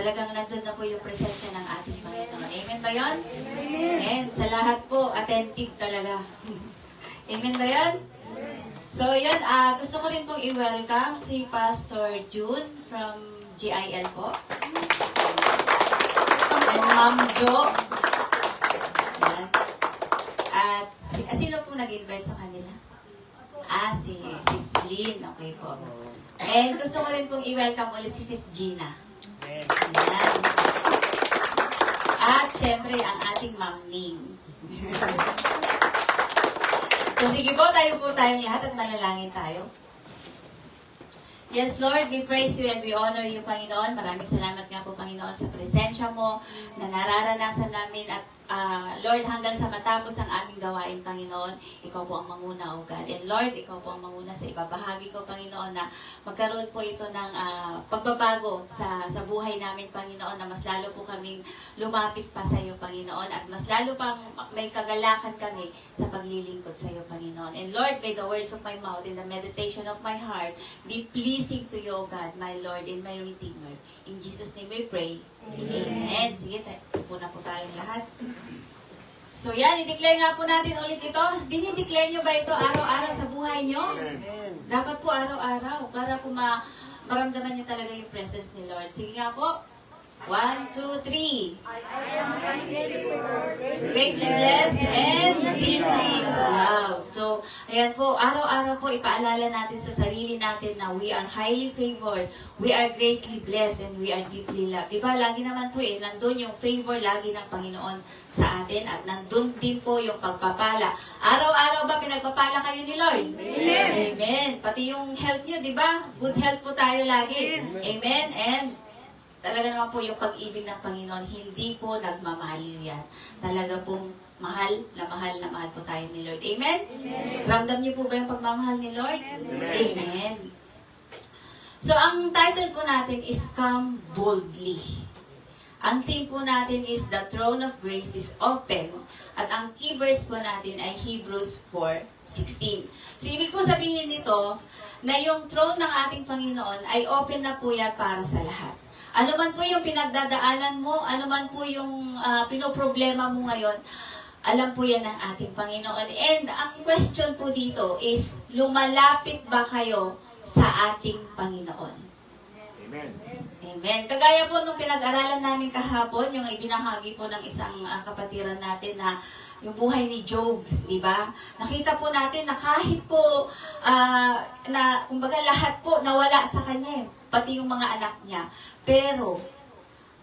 talagang nandun na po yung presensya ng ating Panginoon. Amen ba yun? Amen. Sa lahat po, attentive talaga. Amen ba yun? So, yun, gusto ko rin pong i-welcome si Pastor June from GIL po. And Ma'am Jo. Yan. At sino po nag-invite sa kanila? Si Sis Lynn. Okay po. And gusto ko rin pong i-welcome ulit si Sis Gina. Yan. At syempre, ang ating Ma'am Ning. So sige po, tayong lahat at manalangin tayo. Yes, Lord, we praise you and we honor you, Panginoon. Maraming salamat nga po, Panginoon, sa presensya mo na nararanasan namin at Lord, hanggang sa matapos ang aming gawain, Panginoon, ikaw po ang manguna, O God. And Lord, ikaw po ang manguna sa ibabahagi ko, Panginoon, na magkaroon po ito ng pagbabago sa buhay namin, Panginoon, na mas lalo po kaming lumapit pa sa iyo, Panginoon, at mas lalo pang may kagalakan kami sa paglilingkod sa iyo, Panginoon. And Lord, may the words of my mouth and the meditation of my heart be pleasing to you, O God, my Lord and my Redeemer. In Jesus' name we pray. Amen. Sige, po na po tayong lahat. So yan, i-declare nga po natin ulit ito. Dinideclare nyo ba ito araw-araw sa buhay nyo? Dapat po araw-araw para po maramdaman nyo talaga yung presence ni Lord. Sige nga po. 1, 2, 3. I am greatly blessed and deeply loved. So, ayan po, araw-araw po ipaalala natin sa sarili natin na we are highly favored, we are greatly blessed, and we are deeply loved. Diba, lagi naman po nandun yung favor lagi ng Panginoon sa atin at nandun din po yung pagpapala. Araw-araw ba pinagpapala kayo ni Lord? Amen! Amen! Pati yung health nyo, diba? Good health po tayo lagi. Amen! And talaga naman po yung pag-ibig ng Panginoon, hindi po nagmamaliw yan. Talaga pong mahal na mahal po tayo ni Lord. Amen? Amen. Ramdam niyo po ba yung pagmamahal ni Lord? Amen. Amen. So, ang title po natin is Come Boldly. Ang theme po natin is The Throne of Grace is Open. At ang key verse po natin ay Hebrews 4:16. So, ibig po sabihin nito na yung throne ng ating Panginoon ay open na po yan para sa lahat. Ano man po yung pinagdadaanan mo, ano man po yung pinoproblema mo ngayon, alam po yan ng ating Panginoon. And ang question po dito is, lumalapit ba kayo sa ating Panginoon? Amen. Amen. Kagaya po nung pinag-aralan namin kahapon, yung ibinahagi po ng isang kapatiran natin na yung buhay ni Job, di ba? Nakita po natin na kahit po, kumbaga lahat po nawala sa kanya, pati yung mga anak niya. Pero,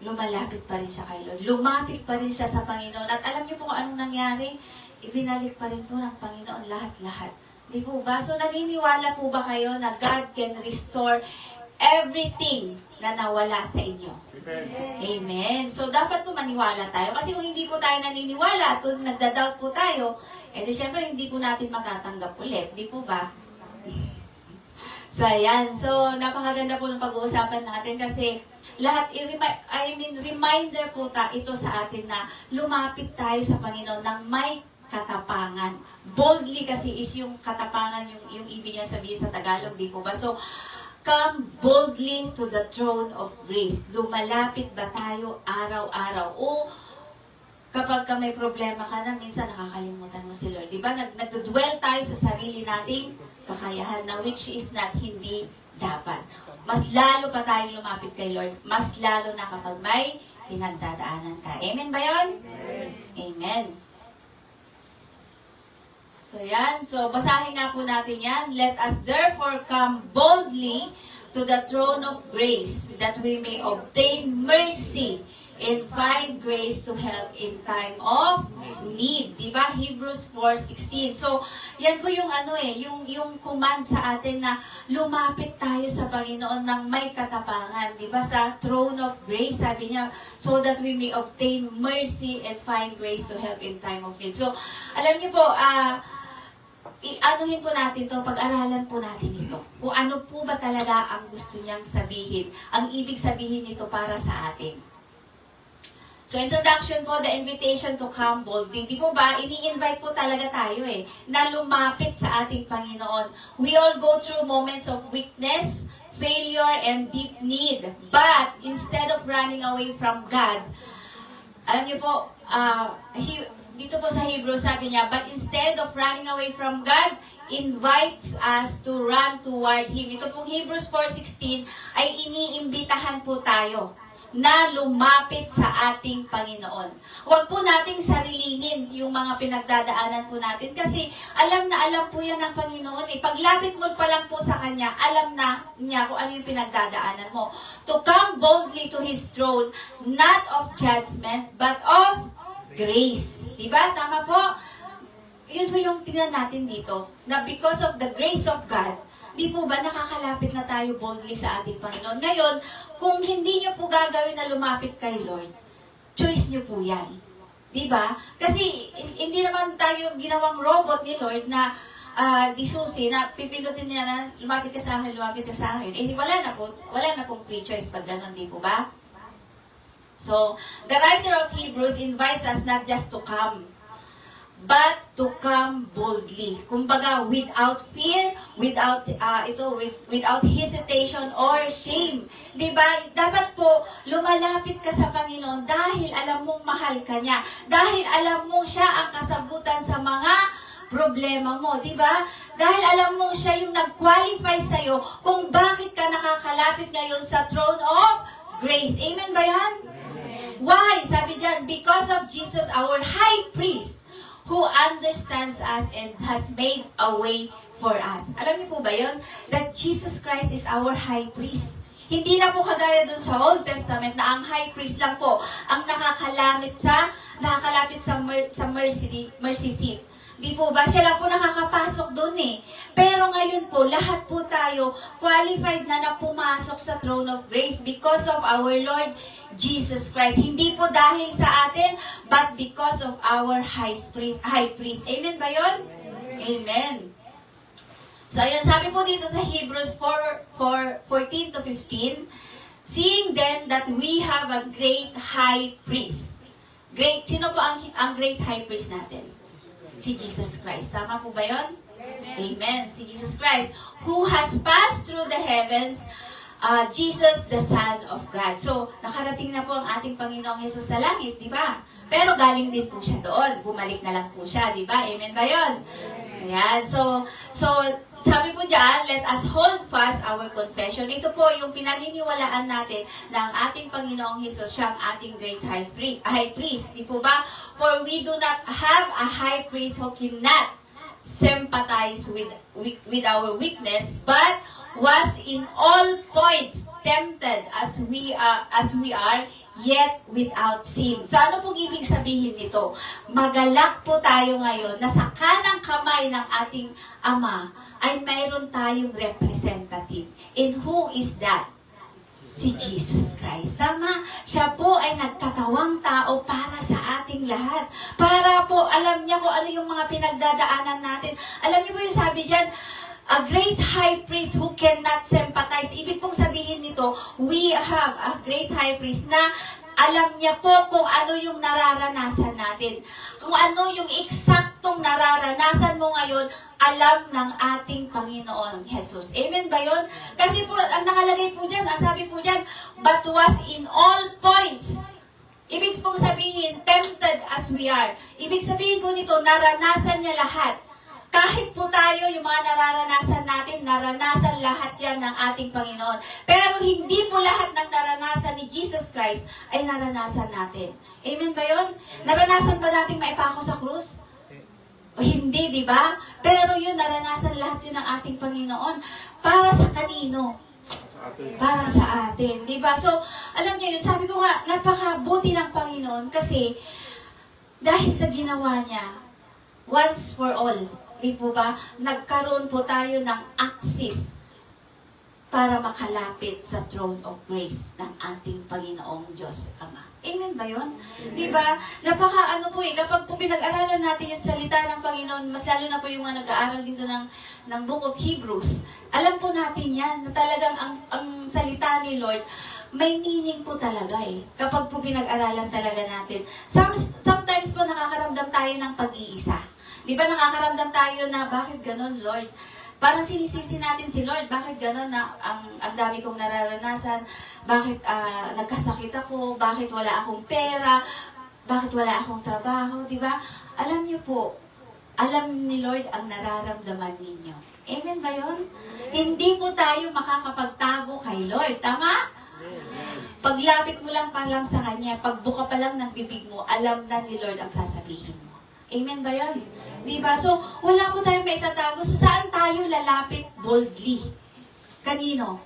lumalapit pa rin siya kay Lord. Lumapit pa rin siya sa Panginoon. At alam niyo po kung anong nangyari? Ibinalik pa rin po ng Panginoon lahat-lahat. Di po ba? So, naniniwala po ba kayo na God can restore everything na nawala sa inyo? Amen. Amen. So, dapat po maniwala tayo. Kasi kung hindi po tayo naniniwala at kung nagda-doubt po tayo, di syempre hindi po natin matatanggap ulit. Di po ba? So, ayan. So, napakaganda po ng pag-uusapan natin kasi lahat, reminder po ito sa atin na lumapit tayo sa Panginoon ng may katapangan. Boldly kasi is yung katapangan, yung ibig niya sabihin sa Tagalog, di po ba? So, come boldly to the throne of grace. Lumalapit ba tayo araw-araw? O kapag ka may problema ka na, minsan nakakalimutan mo si Lord. Diba? Nagdudwell tayo sa sarili nating kakayahan na which is not hindi dapat. Mas lalo pa tayong lumapit kay Lord. Mas lalo na kapag may pinagdadaanan ka. Amen ba yun? Amen. Amen. So yan. So basahin nga po natin yan. Let us therefore come boldly to the throne of grace that we may obtain mercy and find grace to help in time of need. Diba? Hebrews 4:16. So, yan po yung yung command sa atin na lumapit tayo sa Panginoon ng may katapangan. Diba? Sa throne of grace, sabi niya, so that we may obtain mercy and find grace to help in time of need. So, alam niyo po, anuhin po natin to, pag-aralan po natin ito. Kung ano po ba talaga ang gusto niyang sabihin, ang ibig sabihin nito para sa atin. So, introduction po, the invitation to come boldly. Di po ba, ini-invite po talaga tayo na lumapit sa ating Panginoon. We all go through moments of weakness, failure, and deep need. But, instead of running away from God, alam niyo po, dito po sa Hebrews sabi niya, but instead of running away from God, invites us to run toward Him. Ito pong Hebrews 4:16 ay iniimbitahan po tayo na lumapit sa ating Panginoon. Huwag po nating sarilinin yung mga pinagdadaanan po natin kasi alam na alam po yan ng Panginoon. Paglapit mo pa lang po sa Kanya, alam na niya kung ano yung pinagdadaanan mo. To come boldly to His throne, not of judgment, but of grace. Diba? Tama po? Yun po yung tingnan natin dito, na because of the grace of God, di po ba nakakalapit na tayo boldly sa ating Panginoon? Ngayon, kung hindi nyo po gagawin na lumapit kay Lord, choice nyo po yan. Diba? Kasi hindi naman tayo ginawang robot ni Lord na di susi, na pipindutin niya na lumapit ka sa akin, lumapit ka sa akin. Eh, wala na pong free choice pag ganun, di po ba? So, the writer of Hebrews invites us not just to come, but to come boldly. Kumbaga, without fear, without hesitation or shame. Diba? Dapat po, lumalapit ka sa Panginoon dahil alam mong mahal ka niya. Dahil alam mong siya ang kasagutan sa mga problema mo. Diba? Dahil alam mong siya yung nag-qualify sa'yo kung bakit ka nakakalapit ngayon sa throne of grace. Amen ba yan? Why? Sabi diyan, because of Jesus, our high priest, who understands us and has made a way for us. Alam niyo po ba yun? That Jesus Christ is our high priest. Hindi na po kagaya dun sa Old Testament na ang high priest lang po ang nakakalapit sa mercy seat. Di po ba? Siya lang po nakakapasok doon eh. Pero ngayon po, lahat po tayo qualified na pumasok sa throne of grace because of our Lord Jesus Christ. Hindi po dahil sa atin, but because of our high priest. Amen ba yun? Amen. So, yun, sabi po dito sa Hebrews 4:14 to 15, seeing then that we have a great high priest. Sino po ang great high priest natin? Si Jesus Christ. Tama po ba yun? Amen. Si Jesus Christ, who has passed through the heavens, Jesus, the Son of God. So, nakarating na po ang ating Panginoong Jesus sa langit, di ba? Pero galing din po siya doon. Bumalik na lang po siya, di ba? Amen ba yun? Ayan. So, sabi po dyan, let us hold fast our confession. Ito po yung pinaniniwalaan natin ng ating Panginoong Jesus, siyang ating great high priest. Di po ba? For we do not have a high priest who cannot sympathize with our weakness, but was in all points tempted as we are, yet without sin. So ano pong ibig sabihin nito? Magalak po tayo ngayon na sa kanang kamay ng ating Ama ay mayroon tayong representative. And who is that? Si Jesus Christ. Tama? Siya po ay nagkatawang tao para sa ating lahat. Para po alam niya kung ano yung mga pinagdadaanan natin. Alam niyo po yung sabi diyan, a great high priest who cannot sympathize. Ibig pong sabihin nito, we have a great high priest na alam niya po kung ano yung nararanasan natin. Kung ano yung eksaktong nararanasan mo ngayon, alam ng ating Panginoon Jesus. Amen ba yun? Kasi po, ang nakalagay po dyan, ang sabi po dyan, but was in all points. Ibig pong sabihin, tempted as we are. Ibig sabihin po nito, naranasan niya lahat. Kahit po tayo, yung mga nararanasan natin, naranasan lahat yan ng ating Panginoon. Pero hindi po lahat ng naranasan ni Jesus Christ ay naranasan natin. Amen ba yun? Naranasan ba natin maipako sa krus? O hindi, di ba? Pero yun, naranasan lahat yun ng ating Panginoon. Para sa kanino? Para sa atin. Di ba? So, alam niyo yun, sabi ko nga, napakabuti ng Panginoon kasi dahil sa ginawa niya, once for all, di po ba, nagkaroon po tayo ng access para makalapit sa throne of grace ng ating Panginoong Diyos Ama. Amen ba yun? Diba? Napaka po kapag po pinag-aralan natin yung salita ng Panginoon, mas lalo na po yung mga nag-aaral dito ng Book of Hebrews, alam po natin yan, na talagang ang salita ni Lord, may meaning po talaga eh. Kapag po pinag-aralan talaga natin. Sometimes po nakakaramdam tayo ng pag-iisa. Di ba nakakaramdam tayo na, bakit ganun, Lord? Parang sinisisi natin si Lord, bakit gano'n na ang dami kong nararanasan, bakit nagkasakit ako, bakit wala akong pera, bakit wala akong trabaho, di ba? Alam niyo po, alam ni Lord ang nararamdaman ninyo. Amen ba yun? Hindi po tayo makakapagtago kay Lord. Tama? Paglapit mo lang sa Kanya, pagbuka pa lang ng bibig mo, alam na ni Lord ang sasabihin mo. Amen ba yun? Diba? So, wala po tayong maitatago. So, saan tayo lalapit boldly? Kanino?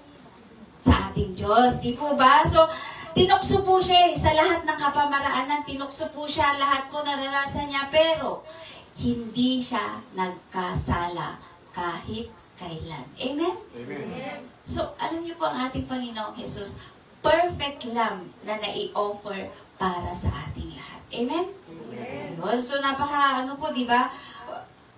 Sa ating Diyos. Di po ba? So, tinukso po siya sa lahat ng kapamaraanan. Tinukso po siya, lahat po naranasan niya. Pero, hindi siya nagkasala kahit kailan. Amen? Amen. So, alam niyo po ang ating Panginoong Jesus, perfect lamb na nai-offer para sa ating lahat. Amen? Amen. So, di ba?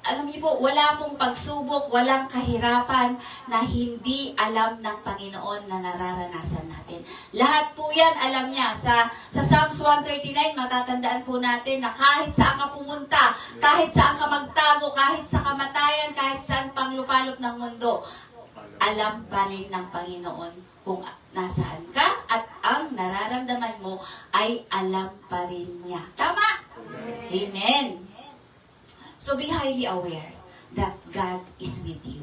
Alam niyo po, wala pong pagsubok, walang kahirapan na hindi alam ng Panginoon na nararanasan natin. Lahat po yan, alam niya. Sa Psalms 139, matatandaan po natin na kahit saan ka pumunta, kahit saan ka magtago, kahit sa kamatayan, kahit saan pang lupalop ng mundo, alam pa rin ng Panginoon kung nasaan ka at ang nararamdaman mo ay alam pa rin niya. Tama? Amen. So be highly aware that God is with you.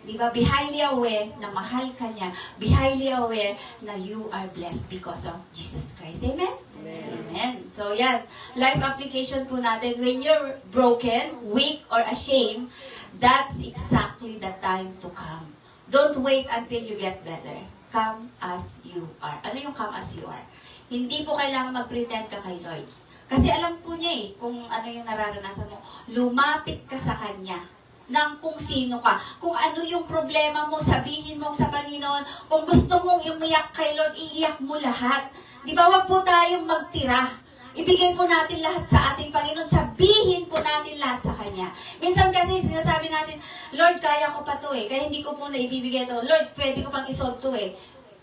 Di ba? Be highly aware na mahal ka niya. Be highly aware na you are blessed because of Jesus Christ. Amen? Amen. Amen. So yan, life application po natin. When you're broken, weak, or ashamed, that's exactly the time to come. Don't wait until you get better. Come as you are. Ano yung come as you are? Hindi po kailangan mag-pretend ka kay Lord. Kasi alam po niya kung ano yung nararanasan mo. Lumapit ka sa Kanya ng kung sino ka. Kung ano yung problema mo, sabihin mo sa Panginoon. Kung gusto mong umiyak kay Lord, iiyak mo lahat. Di ba, wag po tayong magtira. Ibigay po natin lahat sa ating Panginoon. Sabihin po natin lahat sa Kanya. Minsan kasi sinasabi natin, Lord, kaya ko pa to kaya hindi ko po na ibibigay to. Lord, pwede ko pang isolve to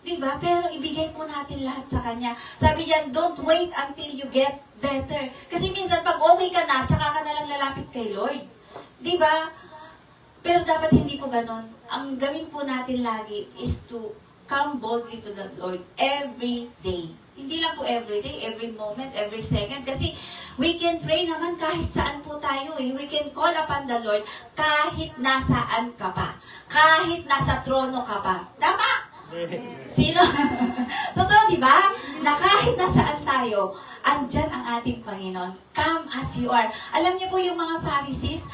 Diba? Pero ibigay po natin lahat sa Kanya. Sabi diyan, don't wait until you get better. Kasi minsan pag okay ka na, tsaka ka na lang lalapit kay Lord. Diba? Pero dapat hindi po ganon. Ang gawin po natin lagi is to come boldly to the Lord every day. Hindi lang po every day, every moment, every second. Kasi we can pray naman kahit saan po tayo We can call upon the Lord kahit nasaan ka pa. Kahit nasa trono ka pa. Tama? Sino? Totoo, di ba? Na kahit nasaan tayo, andyan ang ating Panginoon. Come as you are. Alam niyo po yung mga Pharisees,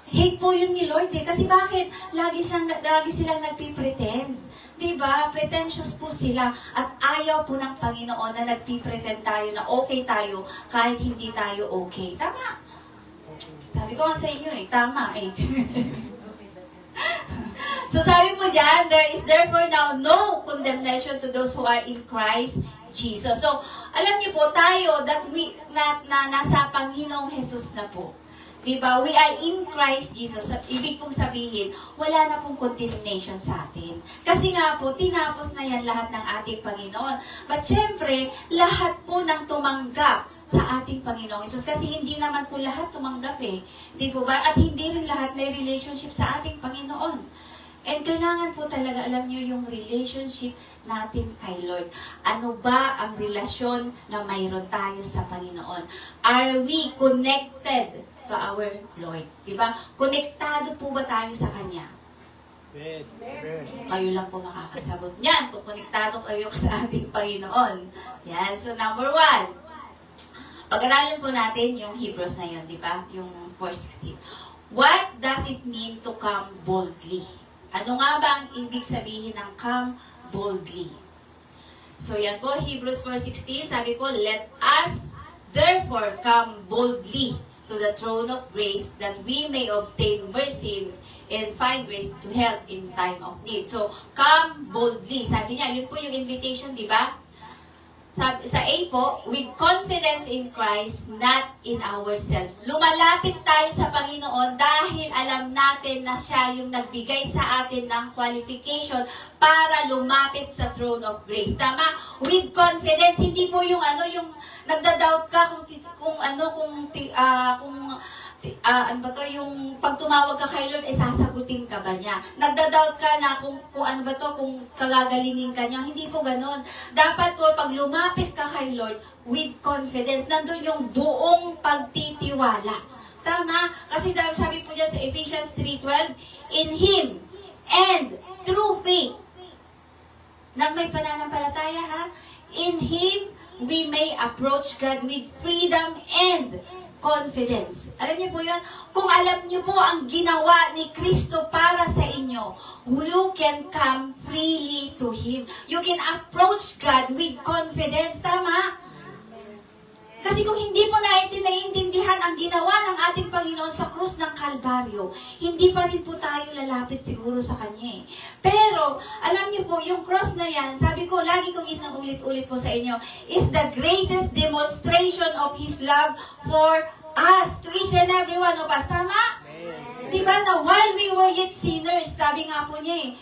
hate po yun ni Lord Kasi bakit? Lagi silang nagpipretend. Diba? Pretentious po sila. At ayaw po ng Panginoon na nagpipretend tayo na okay tayo kahit hindi tayo okay. Tama? Sabi ko nga sa inyo tama So sabi po dyan, there is therefore now no condemnation to those who are in Christ Jesus. So, alam niyo po tayo that nasa Panginoong Jesus na po. Diba? We are in Christ Jesus. Ibig pong sabihin, wala na pong condemnation sa atin. Kasi nga po, tinapos na yan lahat ng ating Panginoon. But syempre, lahat po ng tumanggap sa ating Panginoong Jesus. Kasi hindi naman po lahat tumanggap Di po ba? At hindi rin lahat may relationship sa ating Panginoon. And kailangan po talaga, alam niyo, yung relationship natin kay Lord. Ano ba ang relasyon na mayroon tayo sa Panginoon? Are we connected to our Lord? Diba? Konektado po ba tayo sa Kanya? Amen. Kayo lang po makakasagot niyan kung konektado kayo sa ating Panginoon. Yan. So, number 1. Pag-aralin po natin yung Hebrews na yun, di ba? Yung 4:16. What does it mean to come boldly? Ano nga ba ang ibig sabihin ng come boldly? So yan po, Hebrews 4:16, sabi po, let us therefore come boldly to the throne of grace that we may obtain mercy and find grace to help in time of need. So, come boldly. Sabi niya, yun po yung invitation, di ba? Sa A po, with confidence in Christ, not in ourselves. Lumalapit tayo sa Panginoon dahil alam natin na siya yung nagbigay sa atin ng qualification para lumapit sa throne of grace. Tama? With confidence, hindi po yung yung nagda-doubt ka kung ano ba to, yung pag tumawag ka kay Lord, sasagutin ka ba niya? Nagda-doubt ka na kung ano ba to, kung kagagalingin ka niya. Hindi po ganun. Dapat po, pag lumapit ka kay Lord with confidence, nandun yung buong pagtitiwala. Tama? Kasi sabi po dyan sa Ephesians 3:12, in Him and through faith, nang may pananampalataya ha, in Him we may approach God with freedom and confidence. Alam niyo po yun? Kung alam niyo po ang ginawa ni Kristo para sa inyo, you can come freely to Him. You can approach God with confidence. Tama? Kasi kung hindi mo naiintindihan ang ginawa ng ating Panginoon sa krus ng Kalbaryo, hindi pa rin po tayo lalapit siguro sa Kanya. Pero, alam niyo po, yung cross na yan, sabi ko, lagi kong inuulit-ulit po sa inyo, is the greatest demonstration of His love for us, to each and every one of us. Tama? Diba na while we were yet sinners, sabi nga po niya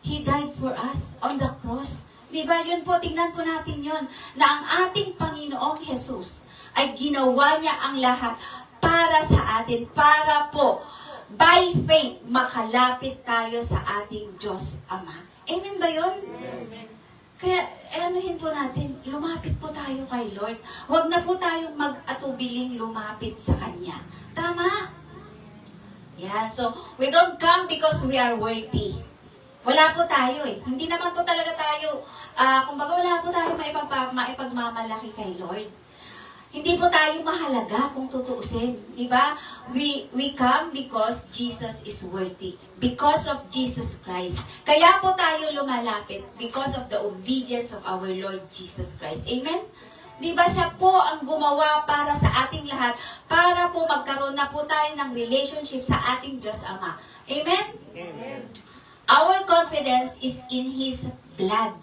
He died for us on the cross. Diba, yun po, tingnan po natin yun, na ang ating Panginoong Jesus ay ginawa niya ang lahat para sa atin, para po, by faith, makalapit tayo sa ating Diyos Ama. Amen ba yun? Amen. Kaya, anuhin po natin, lumapit po tayo kay Lord. Huwag na po tayong mag-atubiling lumapit sa Kanya. Tama? Yeah, so, we don't come because we are worthy. Wala po tayo Hindi naman po talaga tayo, kumbaga wala po tayo maipagmamalaki kay Lord. Hindi po tayo mahalaga kung tutuusin. Diba? We come because Jesus is worthy. Because of Jesus Christ. Kaya po tayo lumalapit because of the obedience of our Lord Jesus Christ. Amen? Diba siya po ang gumawa para sa ating lahat, para po magkaroon na po tayo ng relationship sa ating Diyos Ama. Amen? Amen. Our confidence is in His blood.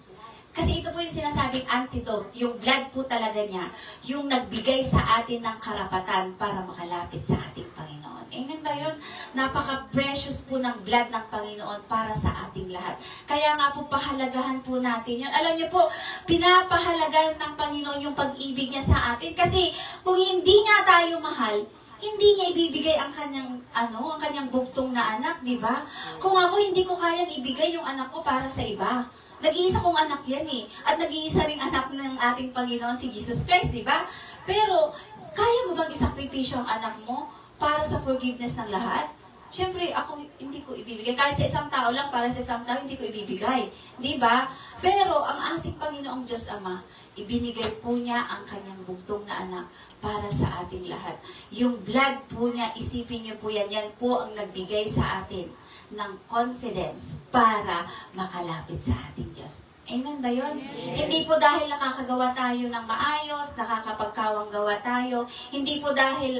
Kasi ito po yung sinasabing antidote. Yung blood po talaga niya, yung nagbigay sa atin ng karapatan para makalapit sa ating Panginoon. Amen ba yun? Napaka-precious po ng blood ng Panginoon para sa ating lahat. Kaya nga po, pahalagahan po natin yun. Alam niyo po, pinapahalagahan ng Panginoon yung pag-ibig niya sa atin. Kasi kung hindi niya tayo mahal, hindi niya ibibigay ang kanyang bugtong na anak, di ba? Kung ako hindi ko kayang ibigay yung anak ko para sa iba. Nag-iisa kong anak yan At nag-iisa ring anak ng ating Panginoon si Jesus Christ, di ba? Pero, kaya mo bang isakripisyo ang anak mo para sa forgiveness ng lahat? Siyempre, ako hindi ko ibibigay. Kahit sa isang tao lang, para sa isang tao, hindi ko ibibigay. Di ba? Pero, ang ating Panginoong Diyos Ama, ibinigay po niya ang kanyang bugtong na anak para sa ating lahat. Yung blood po niya, isipin niyo po yan po ang nagbigay sa atin ng confidence para makalapit sa ating Diyos. Amen ba yun? Amen. Hindi po dahil nakakagawa tayo ng maayos, nakakapagkawang gawa tayo, hindi po dahil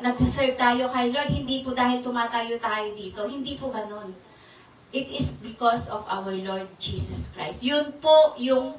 nagsiserve tayo kay Lord, hindi po dahil tumatayo tayo dito, hindi po ganun. It is because of our Lord Jesus Christ. Yun po yung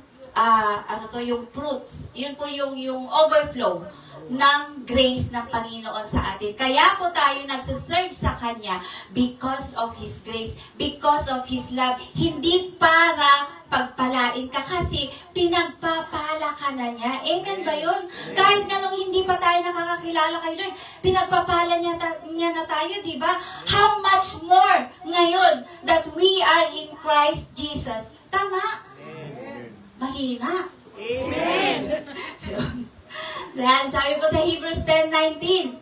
yung fruits. Yun po yung overflow ng grace ng Panginoon sa atin. Kaya po tayo nagsiserve sa Kanya because of His grace, because of His love. Hindi para pagpalain ka kasi pinagpapala ka na niya. Amen ba yun? Kahit nga nung hindi pa tayo nakakakilala kay Lord, pinagpapala niya na tayo, di ba? How much more ngayon that we are in Christ Jesus? Tama? Mahina. Amen. Yan, sabi po sa Hebrews 10:19,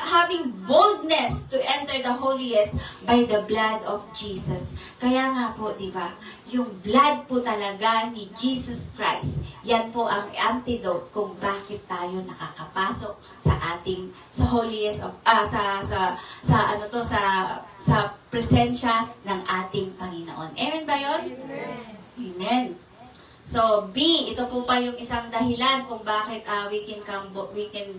having boldness to enter the holiest by the blood of Jesus. Kaya nga po, di ba, yung blood po talaga ni Jesus Christ, yan po ang antidote kung bakit tayo nakakapasok sa holiest of sa presensya ng ating Panginoon. Amen ba yun? Amen. So, B, ito po pa yung isang dahilan kung bakit we can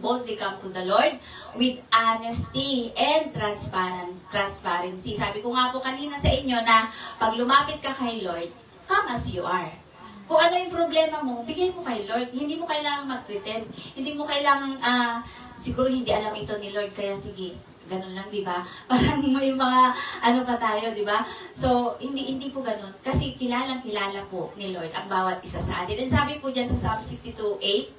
boldly come to the Lord with honesty and transparency. Sabi ko nga po kanina sa inyo na pag lumapit ka kay Lord, come as you are. Kung ano yung problema mo, bigay mo kay Lord. Hindi mo kailangan mag-pretend. Hindi mo kailangan, siguro hindi alam ito ni Lord, kaya sige, ganun lang, di ba? Parang may mga pa tayo, di ba? So, hindi po ganun. Kasi kilalang-kilala po ni Lord ang bawat isa sa atin. And sabi po dyan sa Psalm 62:8,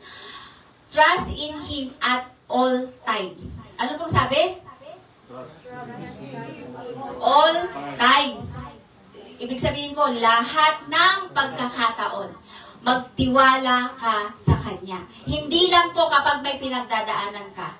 trust in Him at all times. Ano pong sabi? All times. Ibig sabihin po, lahat ng pagkakataon, magtiwala ka sa Kanya. Hindi lang po kapag may pinagdadaanan ka.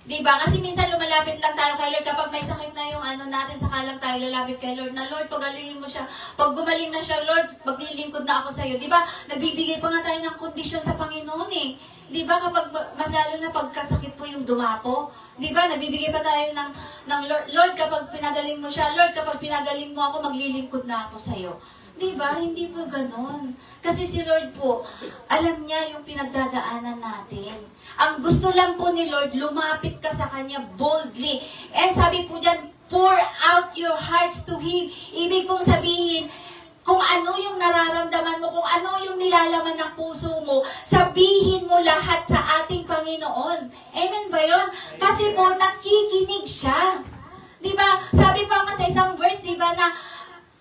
Diba? Kasi minsan lumalapit lang tayo kay Lord kapag may sakit na yung ano natin, saka lang tayo lalapit kay Lord na, Lord, pagalingin mo siya. Pag gumaling na siya, Lord, maglilingkod na ako sa iyo. Diba? Nagbibigay pa nga tayo ng kondisyon sa Panginoon eh. Diba? Kapag, mas lalo na pagkasakit po yung dumapo. Diba? Nagbibigay pa tayo ng Lord, Lord, kapag pinagaling mo siya, Lord, kapag pinagaling mo ako, maglilingkod na ako sa iyo. Diba? Hindi po ganon. Kasi si Lord po, alam niya yung pinagdadaanan natin. Ang gusto lang po ni Lord, lumapit ka sa Kanya boldly. And sabi po dyan, pour out your hearts to Him. Ibig pong sabihin, kung ano yung nararamdaman mo, kung ano yung nilalaman ng puso mo, sabihin mo lahat sa ating Panginoon. Amen ba yun? Kasi po, nakikinig siya. Diba? Sabi pa nga sa isang verse, diba, na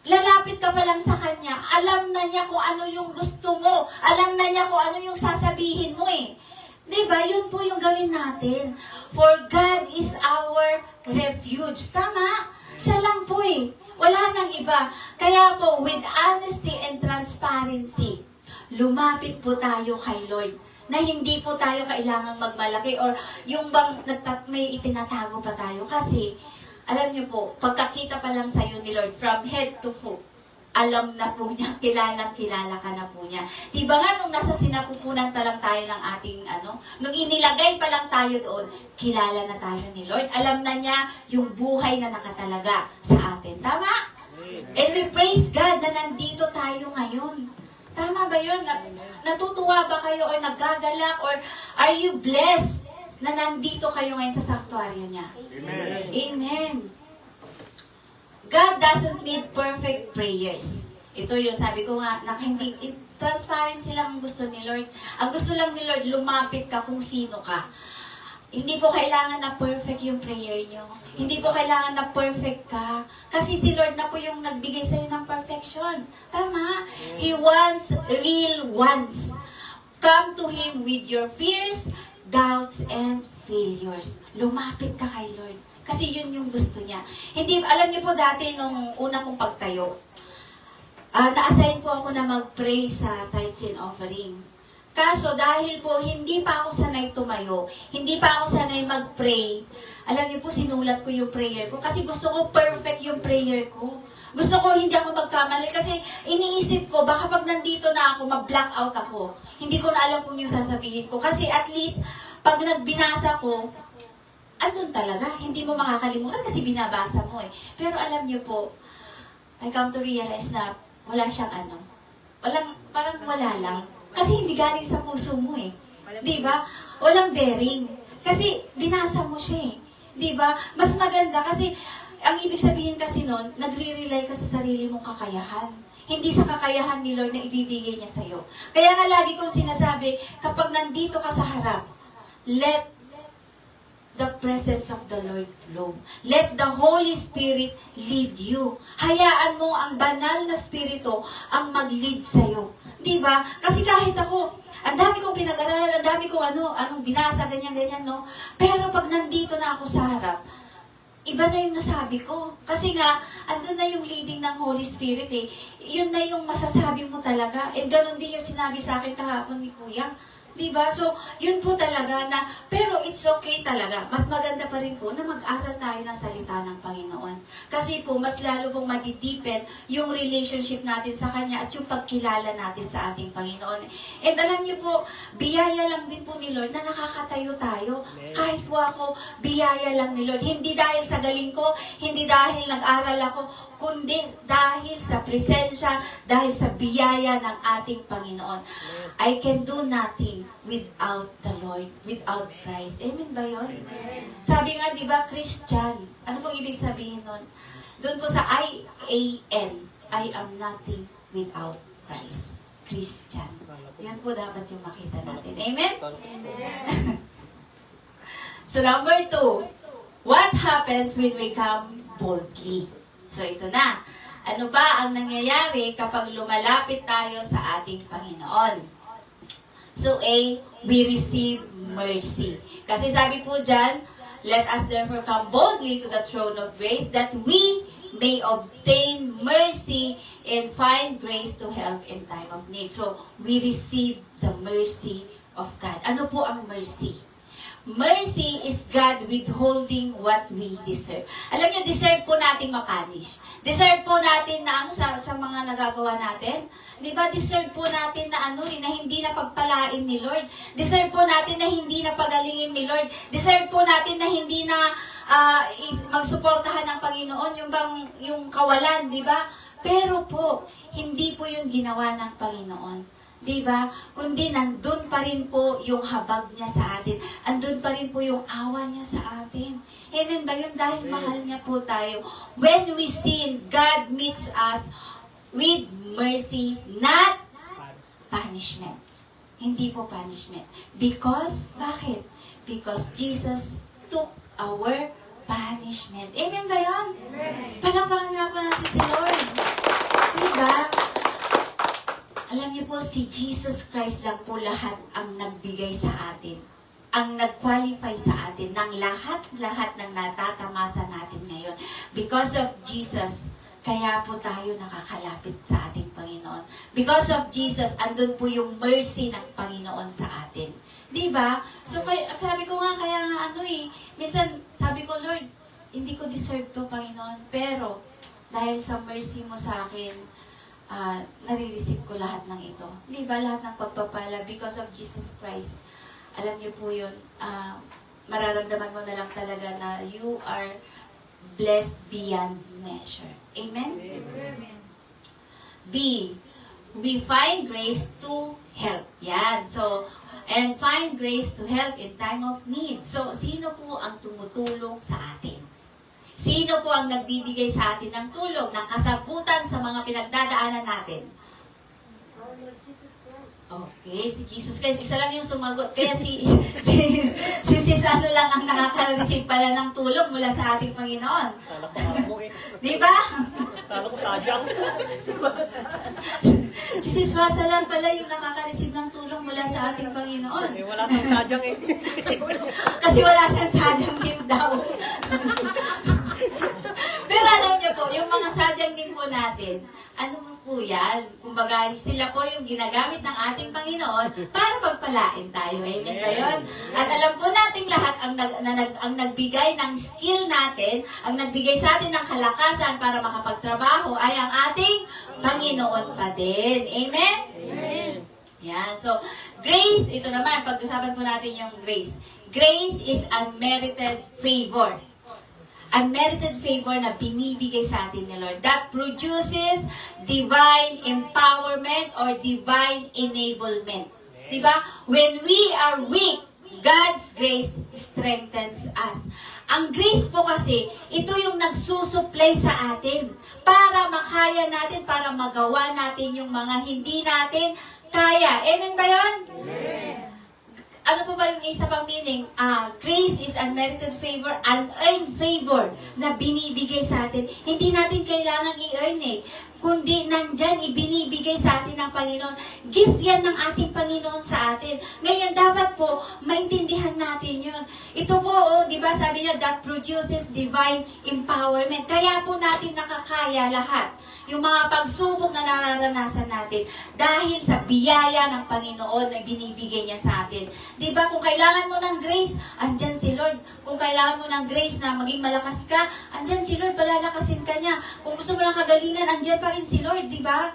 lalapit ka pa lang sa Kanya, alam na niya kung ano yung gusto mo. Alam na niya kung ano yung sasabihin mo eh. Diba? Yun po yung gawin natin. For God is our refuge. Tama? Siya lang po eh. Wala nang iba. Kaya po, with honesty and transparency, lumapit po tayo kay Lord na hindi po tayo kailangang magmalaki or yung bang may itinatago pa tayo. Kasi, alam niyo po, pagkakita pa lang sa'yo ni Lord, from head to foot, alam na po niya, kilala ka na po niya. Diba nga, nung nasa sinapupunan pa lang tayo ng ating, nung inilagay pa lang tayo doon, kilala na tayo ni Lord. Alam na niya yung buhay na nakatalaga sa atin. Tama? And we praise God na nandito tayo ngayon. Tama ba yun? Natutuwa ba kayo or nagagalak or are you blessed na nandito kayo ngayon sa sanctuaryo niya? Amen. Amen. God doesn't need perfect prayers. Ito yung sabi ko nga, na hindi, transparency lang ang gusto ni Lord. Ang gusto lang ni Lord, lumapit ka kung sino ka. Hindi po kailangan na perfect yung prayer nyo. Hindi po kailangan na perfect ka. Kasi si Lord na po yung nagbigay sa'yo ng perfection. Tama? He wants real ones. Come to Him with your fears, doubts, and failures. Lumapit ka kay Lord. Kasi yun yung gusto niya. Hindi, alam niyo po dati nung una kong pagtayo, na-assign po ako na mag-pray sa tithes and offering. Kaso dahil po hindi pa ako sanay tumayo, hindi pa ako sanay mag-pray, alam niyo po sinulat ko yung prayer ko kasi gusto ko perfect yung prayer ko. Gusto ko hindi ako magkamali kasi iniisip ko baka pag nandito na ako, mag-black out ako. Hindi ko na alam kung yung sasabihin ko. Kasi at least, pag nagbinasa ko, andun talaga. Hindi mo makakalimutan kasi binabasa mo eh. Pero alam niyo po, I come to realize na wala siyang parang wala lang. Kasi hindi galing sa puso mo eh. Diba? Walang bearing. Kasi binasa mo siya eh. Diba? Mas maganda kasi ang ibig sabihin kasi nun, nagre-rely ka sa sarili mong kakayahan. Hindi sa kakayahan ni Lord na ibibigay niya sa'yo. Kaya nga lagi kong sinasabi, kapag nandito ka sa harap, let the presence of the Lord flow. Let the Holy Spirit lead you. Hayaan mo ang banal na spirito ang mag-lead sa'yo. Diba? Kasi kahit ako, ang dami kong pinag-aralan, ang dami kong anong binasa, ganyan-ganyan, no? Pero pag nandito na ako sa harap, iba na yung nasabi ko. Kasi nga, andun na yung leading ng Holy Spirit eh. Yun na yung masasabi mo talaga. And ganun din yung sinabi sa akin kahapon ni Kuya. Diba? So, yun po talaga na, pero it's okay talaga. Mas maganda pa rin po na mag-aral tayo ng salita ng Panginoon. Kasi po, mas lalo pong madideepen yung relationship natin sa Kanya at yung pagkilala natin sa ating Panginoon. And alam niyo po, biyaya lang din po ni Lord na nakakatayo tayo. Kahit po ako, biyaya lang ni Lord. Hindi dahil sa galing ko, hindi dahil nag-aral ako, kundi dahil sa presensya, dahil sa biyaya ng ating Panginoon. I can do nothing without the Lord, without Christ. Amen ba yun? Amen. Sabi nga, di ba, Christian. Ano pong ibig sabihin nun? Doon po sa I-A-N, I am nothing without Christ. Christian. Yan po dapat yung makita natin. Amen? Amen. So number 2, what happens when we come boldly? So ito na. Ano ba ang nangyayari kapag lumalapit tayo sa ating Panginoon? So A, we receive mercy. Kasi sabi po dyan, Let us therefore come boldly to the throne of grace that we may obtain mercy and find grace to help in time of need. So, we receive the mercy of God. Ano po ang mercy? Mercy is God withholding what we deserve. Alam niyo, deserve po natin mapunish. Deserve po natin na sa mga nagagawa natin. Di ba, deserve po natin na na hindi na pagpalain ni Lord. Deserve po natin na hindi na pagalingin ni Lord. Deserve po natin na hindi na magsuportahan ng Panginoon, yung kawalan, di ba? Pero po, hindi po yung ginawa ng Panginoon. Diba? Kundi nandun pa rin po yung habag niya sa atin. Andun pa rin po yung awa niya sa atin. Amen ba yun? Dahil mahal niya po tayo. When we sin, God meets us with mercy, not punishment. Hindi po punishment. Because, bakit? Because Jesus took our punishment. Amen ba yun? Palakpakan nga po natin si Lord. Diba? Alam niyo po, si Jesus Christ lang po lahat ang nagbigay sa atin. Ang nag-qualify sa atin ng lahat-lahat ng natatamasa natin ngayon. Because of Jesus, kaya po tayo nakakalapit sa ating Panginoon. Because of Jesus, andun po yung mercy ng Panginoon sa atin. Diba? So, sabi ko nga, minsan sabi ko, Lord, hindi ko deserve to, Panginoon. Pero, dahil sa mercy mo sa akin, nare-receive ko lahat ng ito. Di ba? Lahat ng pagpapala because of Jesus Christ. Alam niyo po yun, mararamdaman mo na lang talaga na you are blessed beyond measure. Amen? Amen. B, we find grace to help. Yan. So, and find grace to help in time of need. So, sino po ang tumutulong sa atin? Sino po ang nagbibigay sa atin ng tulong, ng kasagutan sa mga pinagdadaanan natin? Okay, si Jesus Christ. Isa lang yung sumagot. Kaya si Sano lang ang nakaka-receive pala ng tulong mula sa ating Panginoon. Sana ko aramuin. Di ba? Sana ko sadyang. Si Siswasa lang pala yung nakaka-receive ng tulong mula sa ating Panginoon. Eh, wala kang sadyang eh. Kasi wala siyang sadyang gift daw. Pero alam niyo po, yung mga sadyang din po natin, ano po yan? Kumbaga, sila po yung ginagamit ng ating Panginoon para pagpalain tayo. Amen ba yun? At alam po nating lahat ang nagbigay ng skill natin, ang nagbigay sa atin ng kalakasan para makapagtrabaho ay ang ating Panginoon pa din. Amen? Amen. Yan. So, grace, ito naman, pag-usapan po natin yung grace. Grace is unmerited favor. Unmerited favor na binibigay sa atin ni Lord. That produces divine empowerment or divine enablement. Diba? When we are weak, God's grace strengthens us. Ang grace po kasi, ito yung nagsusupply sa atin para makaya natin, para magawa natin yung mga hindi natin kaya. Amen ba yun? Amen. Ano po ba yung isa pang meaning? Grace is unmerited favor, unearned favor na binibigay sa atin. Hindi natin kailangan i-earn kundi nandyan, ibinibigay sa atin ng Panginoon. Gift yan ng ating Panginoon sa atin. Ngayon, dapat po, maintindihan natin yun. Ito po, di ba, sabi niya, that produces divine empowerment. Kaya po natin nakakaya lahat. Yung mga pagsubok na nararanasan natin dahil sa biyaya ng Panginoon na binibigay niya sa atin. Di ba, kung kailangan mo ng grace, andyan si Lord. Kung kailangan mo ng grace na maging malakas ka, andyan si Lord, palalakasin ka niya. Kung gusto mo ng kagalingan, andyan pa rin si Lord, di ba?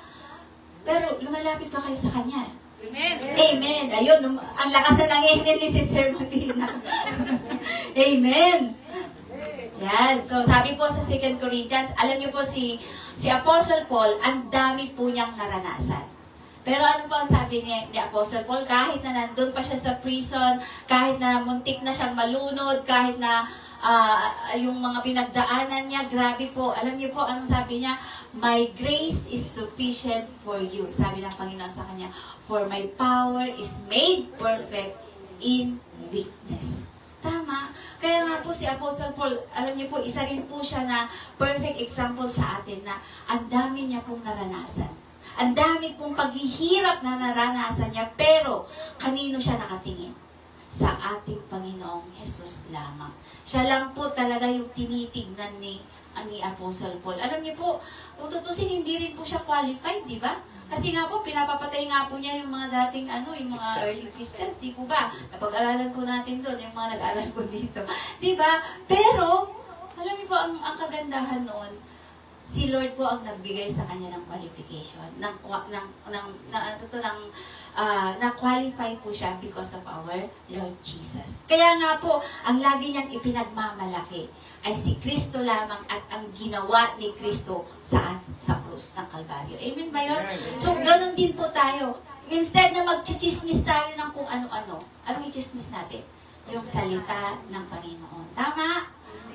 Pero lumalapit pa kayo sa Kanya. Amen. Amen. Ayun, ang lakasan ng amen ni Sister Martina. Amen. Yan. So, sabi po sa 2 Corinthians, alam niyo po si Apostle Paul, ang dami po niyang naranasan. Pero ano po ang sabi ni Apostle Paul? Kahit na nandun pa siya sa prison, kahit na muntik na siyang malunod, kahit na yung mga pinagdaanan niya, grabe po. Alam niyo po, anong sabi niya? My grace is sufficient for you. Sabi ng Panginoon sa kanya, for my power is made perfect in weakness. Tama. Kaya nga po si Apostle Paul, alam niyo po, isa rin po siya na perfect example sa atin na ang dami niya pong naranasan. Ang dami pong paghihirap na naranasan niya, pero kanino siya nakatingin? sa ating Panginoong Jesus lamang. Siya lang po talaga yung tinitignan ni Apostle Paul. Alam niyo po, kung tutusin, hindi rin po siya qualified, di ba? Kasi nga po, pinapapatay nga po niya yung mga dating, yung mga early Christians, di po ba? Napag-aralan po natin doon, yung mga nag-aral po dito. Di ba? Pero, alam niyo po, ang kagandahan noon, si Lord po ang nagbigay sa kanya ng qualification, na-qualify po siya because of our Lord Jesus. Kaya nga po, ang lagi niyang ipinagmamalaki ay si Kristo lamang at ang ginawa ni Kristo sa krus ng Kalbaryo. Amen ba yun? So, ganun din po tayo. Instead na magchichismis tayo ng kung ano-ano, anong i-chismis natin? Yung salita ng Panginoon. Tama?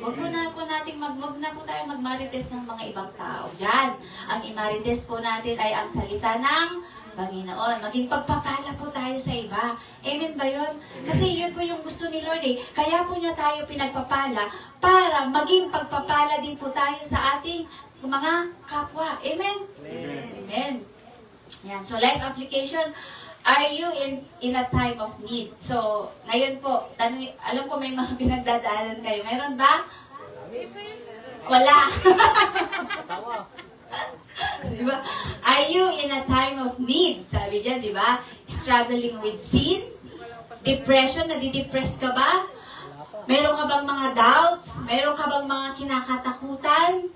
Wag na po tayo magmarites ng mga ibang tao. Diyan, ang imarites po natin ay ang salita ng Panginoon. Maging pagpapala po tayo sa iba. Amen ba yun? Kasi yun po yung gusto ni Lord eh. Kaya po niya tayo pinagpapala para maging pagpapala din po tayo sa ating mga kapwa. Amen? Amen. Amen. Yan. So, life application. Are you in a time of need? So, ngayon po, alam ko may mga pinagdadaanan kayo. Meron ba? Wala. Asawa. Diba? Are you in a time of need? Sabi dyan, di ba? Struggling with sin? Depression? Nadidepress ka ba? Meron ka bang mga doubts? Meron ka bang mga kinakatakutan?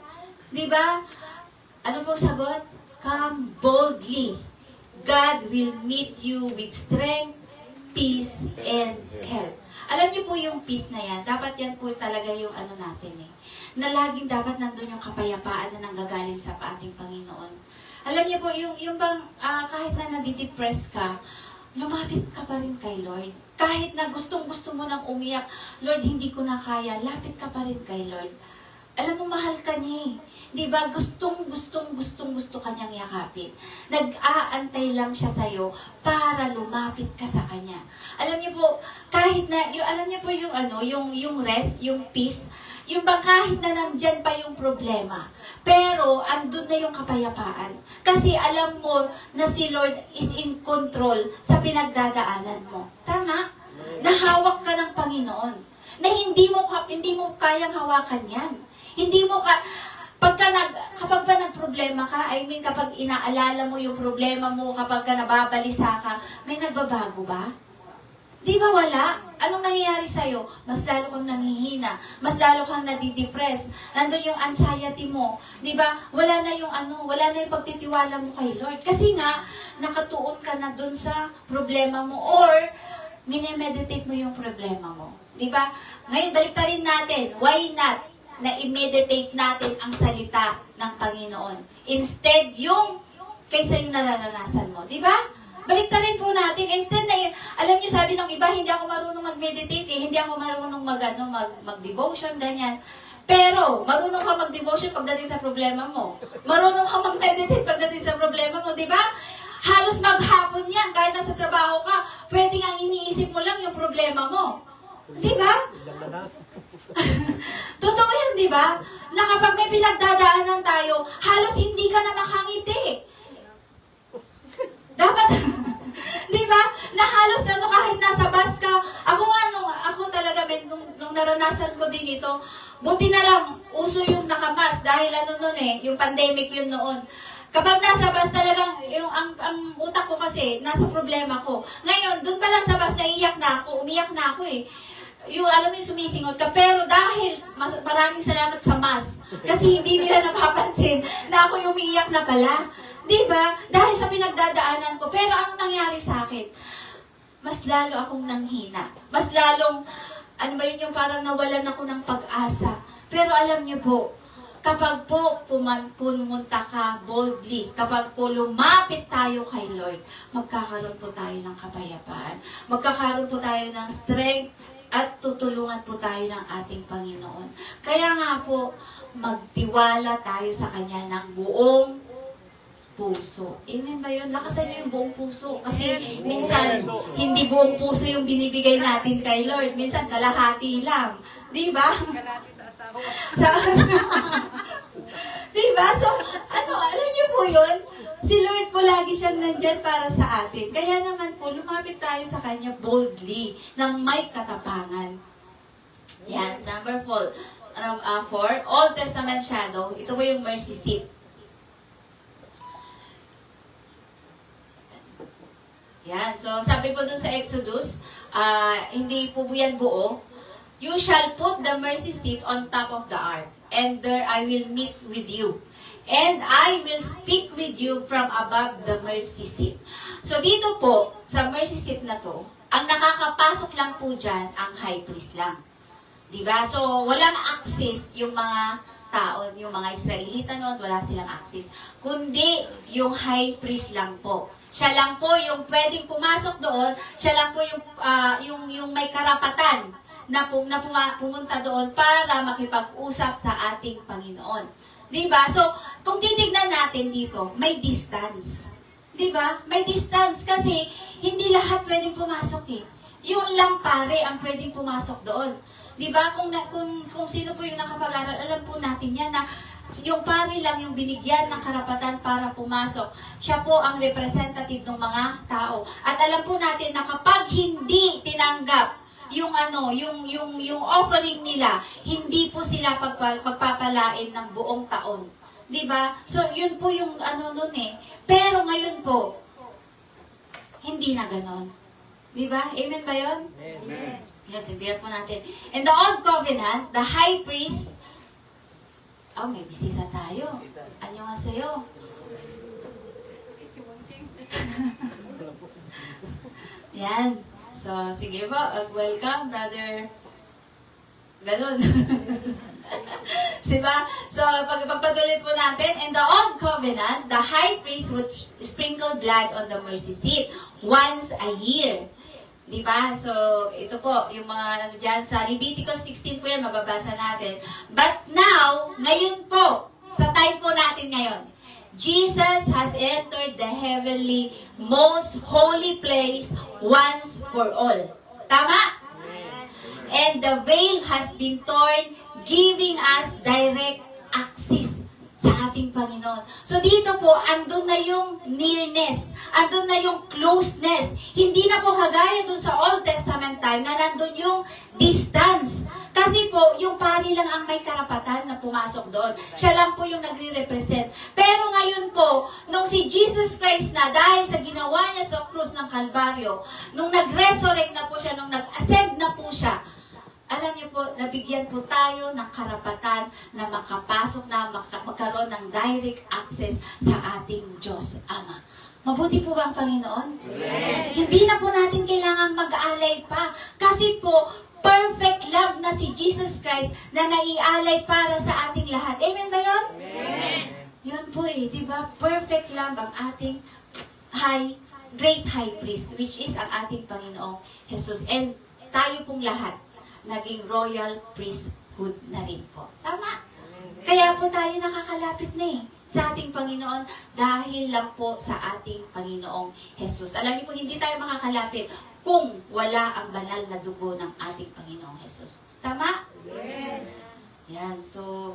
Di ba? Ano po sagot? Come boldly. God will meet you with strength, peace, and help. Alam niyo po yung peace na yan, dapat yan po talaga yung natin eh. Na laging dapat nandun yung kapayapaan na nanggagaling sa ating Panginoon. Alam niyo po, yung bang kahit na nadidepress ka, lumapit ka pa rin kay Lord. Kahit na gustong-gusto mo nang umiyak, Lord, hindi ko na kaya, lapit ka pa rin kay Lord. Alam mo, mahal ka niya eh. Di ba? Gusto ka niyang yakapin. Nag-aantay lang siya sa'yo para lumapit ka sa kanya. Alam niyo po, kahit na, alam niyo po yung rest, yung peace, yung bang kahit na nandyan pa yung problema, pero andun na yung kapayapaan. Kasi alam mo na si Lord is in control sa pinagdadaanan mo. Tama? Nahawak ka ng Panginoon. Na hindi mo kayang hawakan yan. Hindi mo kapag ba nagproblema ka, kapag inaalala mo yung problema mo, kapag ka nababalisa ka, may nagbabago ba? Di ba wala? Anong nangyayari sa'yo? Mas lalo kang nanghihina. Mas lalo kang nadidepress. Nandun yung anxiety mo. Di ba? Wala na yung pagtitiwala mo kay Lord. Kasi nga, nakatuon ka na dun sa problema mo or minemeditate mo yung problema mo. Di ba? Ngayon, baliktarin natin. Why not na i-meditate natin ang salita ng Panginoon? Instead, yung kaysa yung nararanasan mo. Di ba? Baliktarin po natin. Instead na yun, alam niyo, sabi ng iba, hindi ako marunong mag-meditate eh. Hindi ako marunong mag-devotion, ganyan. Pero, marunong ka mag-devotion pagdating sa problema mo. Marunong ka mag-meditate pagdating sa problema mo, di ba? Halos maghapon yan, kahit nasa trabaho ka, pwede nga iniisip mo lang yung problema mo. Di ba? Totoo yan, di ba? Na kapag may pinagdadaanan tayo, halos hindi ka na makangiti. Dapat, di ba? Na halos kahit nasa bus ka, ako talaga, nung naranasan ko din ito, buti na lang, uso yung nakamas, dahil yung pandemic yun noon. Kapag nasa bus talagang, ang utak ko kasi, nasa problema ko. Ngayon, dun pa lang sa bus, umiyak na ako eh. Alam mo yung sumisingot ka, pero dahil maraming salamat sa mas, kasi hindi nila napapansin na ako yung umiiyak na pala. Diba? Dahil sa pinagdadaanan ko. Pero anong nangyari sa akin? Mas lalo akong nanghina. Mas lalong, yung parang nawalan ako ng pag-asa. Pero alam niyo po, kapag po pumunta ka boldly, kapag po lumapit tayo kay Lord, magkakaroon po tayo ng kapayapaan. Magkakaroon po tayo ng strength, at tutulungan po tayo ng ating Panginoon. Kaya nga po, magtiwala tayo sa Kanya ng buong puso. Amen ba yun? Lakasan niyo yung buong puso. Kasi minsan, hindi buong puso yung binibigay natin kay Lord. Minsan, kalahati lang. Di ba? Kalahati sa asawa. Di ba? So, alam niyo po yun? Si Lord po lagi siyang nandyan para sa atin. Kaya naman po, lumapit tayo sa Kanya boldly, ng may katapangan. Yan, number 4, Old Testament shadow. Ito po yung mercy seat. Yan, so sabi po dun sa Exodus, hindi po yan buo. You shall put the mercy seat on top of the ark, and there I will meet with you. And I will speak with you from above the mercy seat. So dito po, sa mercy seat na to, ang nakakapasok lang po dyan, ang high priest lang. Diba? So, walang access yung mga tao, yung mga Israelita noon, wala silang access. Kundi, yung high priest lang po. Siya lang po yung pwedeng pumasok doon, siya lang po yung may karapatan na pumunta doon para makipag-usap sa ating Panginoon. Diba? So, kung titignan natin dito, may distance. Diba? May distance kasi hindi lahat pwedeng pumasok eh. Yung lang pare ang pwedeng pumasok doon. Diba? Kung sino po yung nakapag-aral, alam po natin yan na yung pare lang yung binigyan ng karapatan para pumasok. Siya po ang representative ng mga tao. At alam po natin na kapag hindi tinanggap yung offering nila, hindi po sila pagpapalain ng buong taon. 'Di ba? So yun po yung noon eh. Pero ngayon po hindi na ganon. 'Di ba? Amen ba 'yon? Amen. Yan, tindihan po natin. In the Old Covenant, the high priest, may bisita tayo. Annyeonghaseyo. Yan. So, sige po. Welcome, brother. Ganun. Diba? So, pagpatuloy po natin, in the Old Covenant, the high priest would sprinkle blood on the mercy seat once a year. Diba? So, ito po, yung mga dyan sa Leviticus 16 po yan, mababasa natin. But now, ngayon po, sa time po natin ngayon, Jesus has entered the heavenly, most holy place once for all. Tama? And the veil has been torn, giving us direct access sa ating Panginoon. So dito po, andun na yung nearness, andun na yung closeness. Hindi na po kagaya dun sa Old Testament time na nandun yung distance. Kasi po, yung pari lang ang may karapatan na pumasok doon. Siya lang po yung nagre-represent. Pero ngayon po, nung si Jesus Christ na, dahil sa ginawa niya sa krus ng Kalbaryo, nung nag-resurrect na po siya, nung nag-ascend na po siya, alam niyo po, nabigyan po tayo ng karapatan na makapasok na, magkaroon ng direct access sa ating Diyos Ama. Mabuti po ba ang Panginoon? Amen. Hindi na po natin kailangang mag-aalay pa. Kasi po, perfect love na si Jesus Christ na naialay para sa ating lahat. Amen ba yun? Amen. Yun po eh, di ba? Perfect love ang ating great high priest, which is ang ating Panginoong Jesus. And tayo pong lahat, naging royal priesthood na rin po. Tama? Kaya po tayo nakakalapit na eh sa ating Panginoon dahil lang po sa ating Panginoong Jesus. Alam niyo po, hindi tayo makakalapit kung wala ang banal na dugo ng ating Panginoong Jesus. Tama? Amen. Yan. So,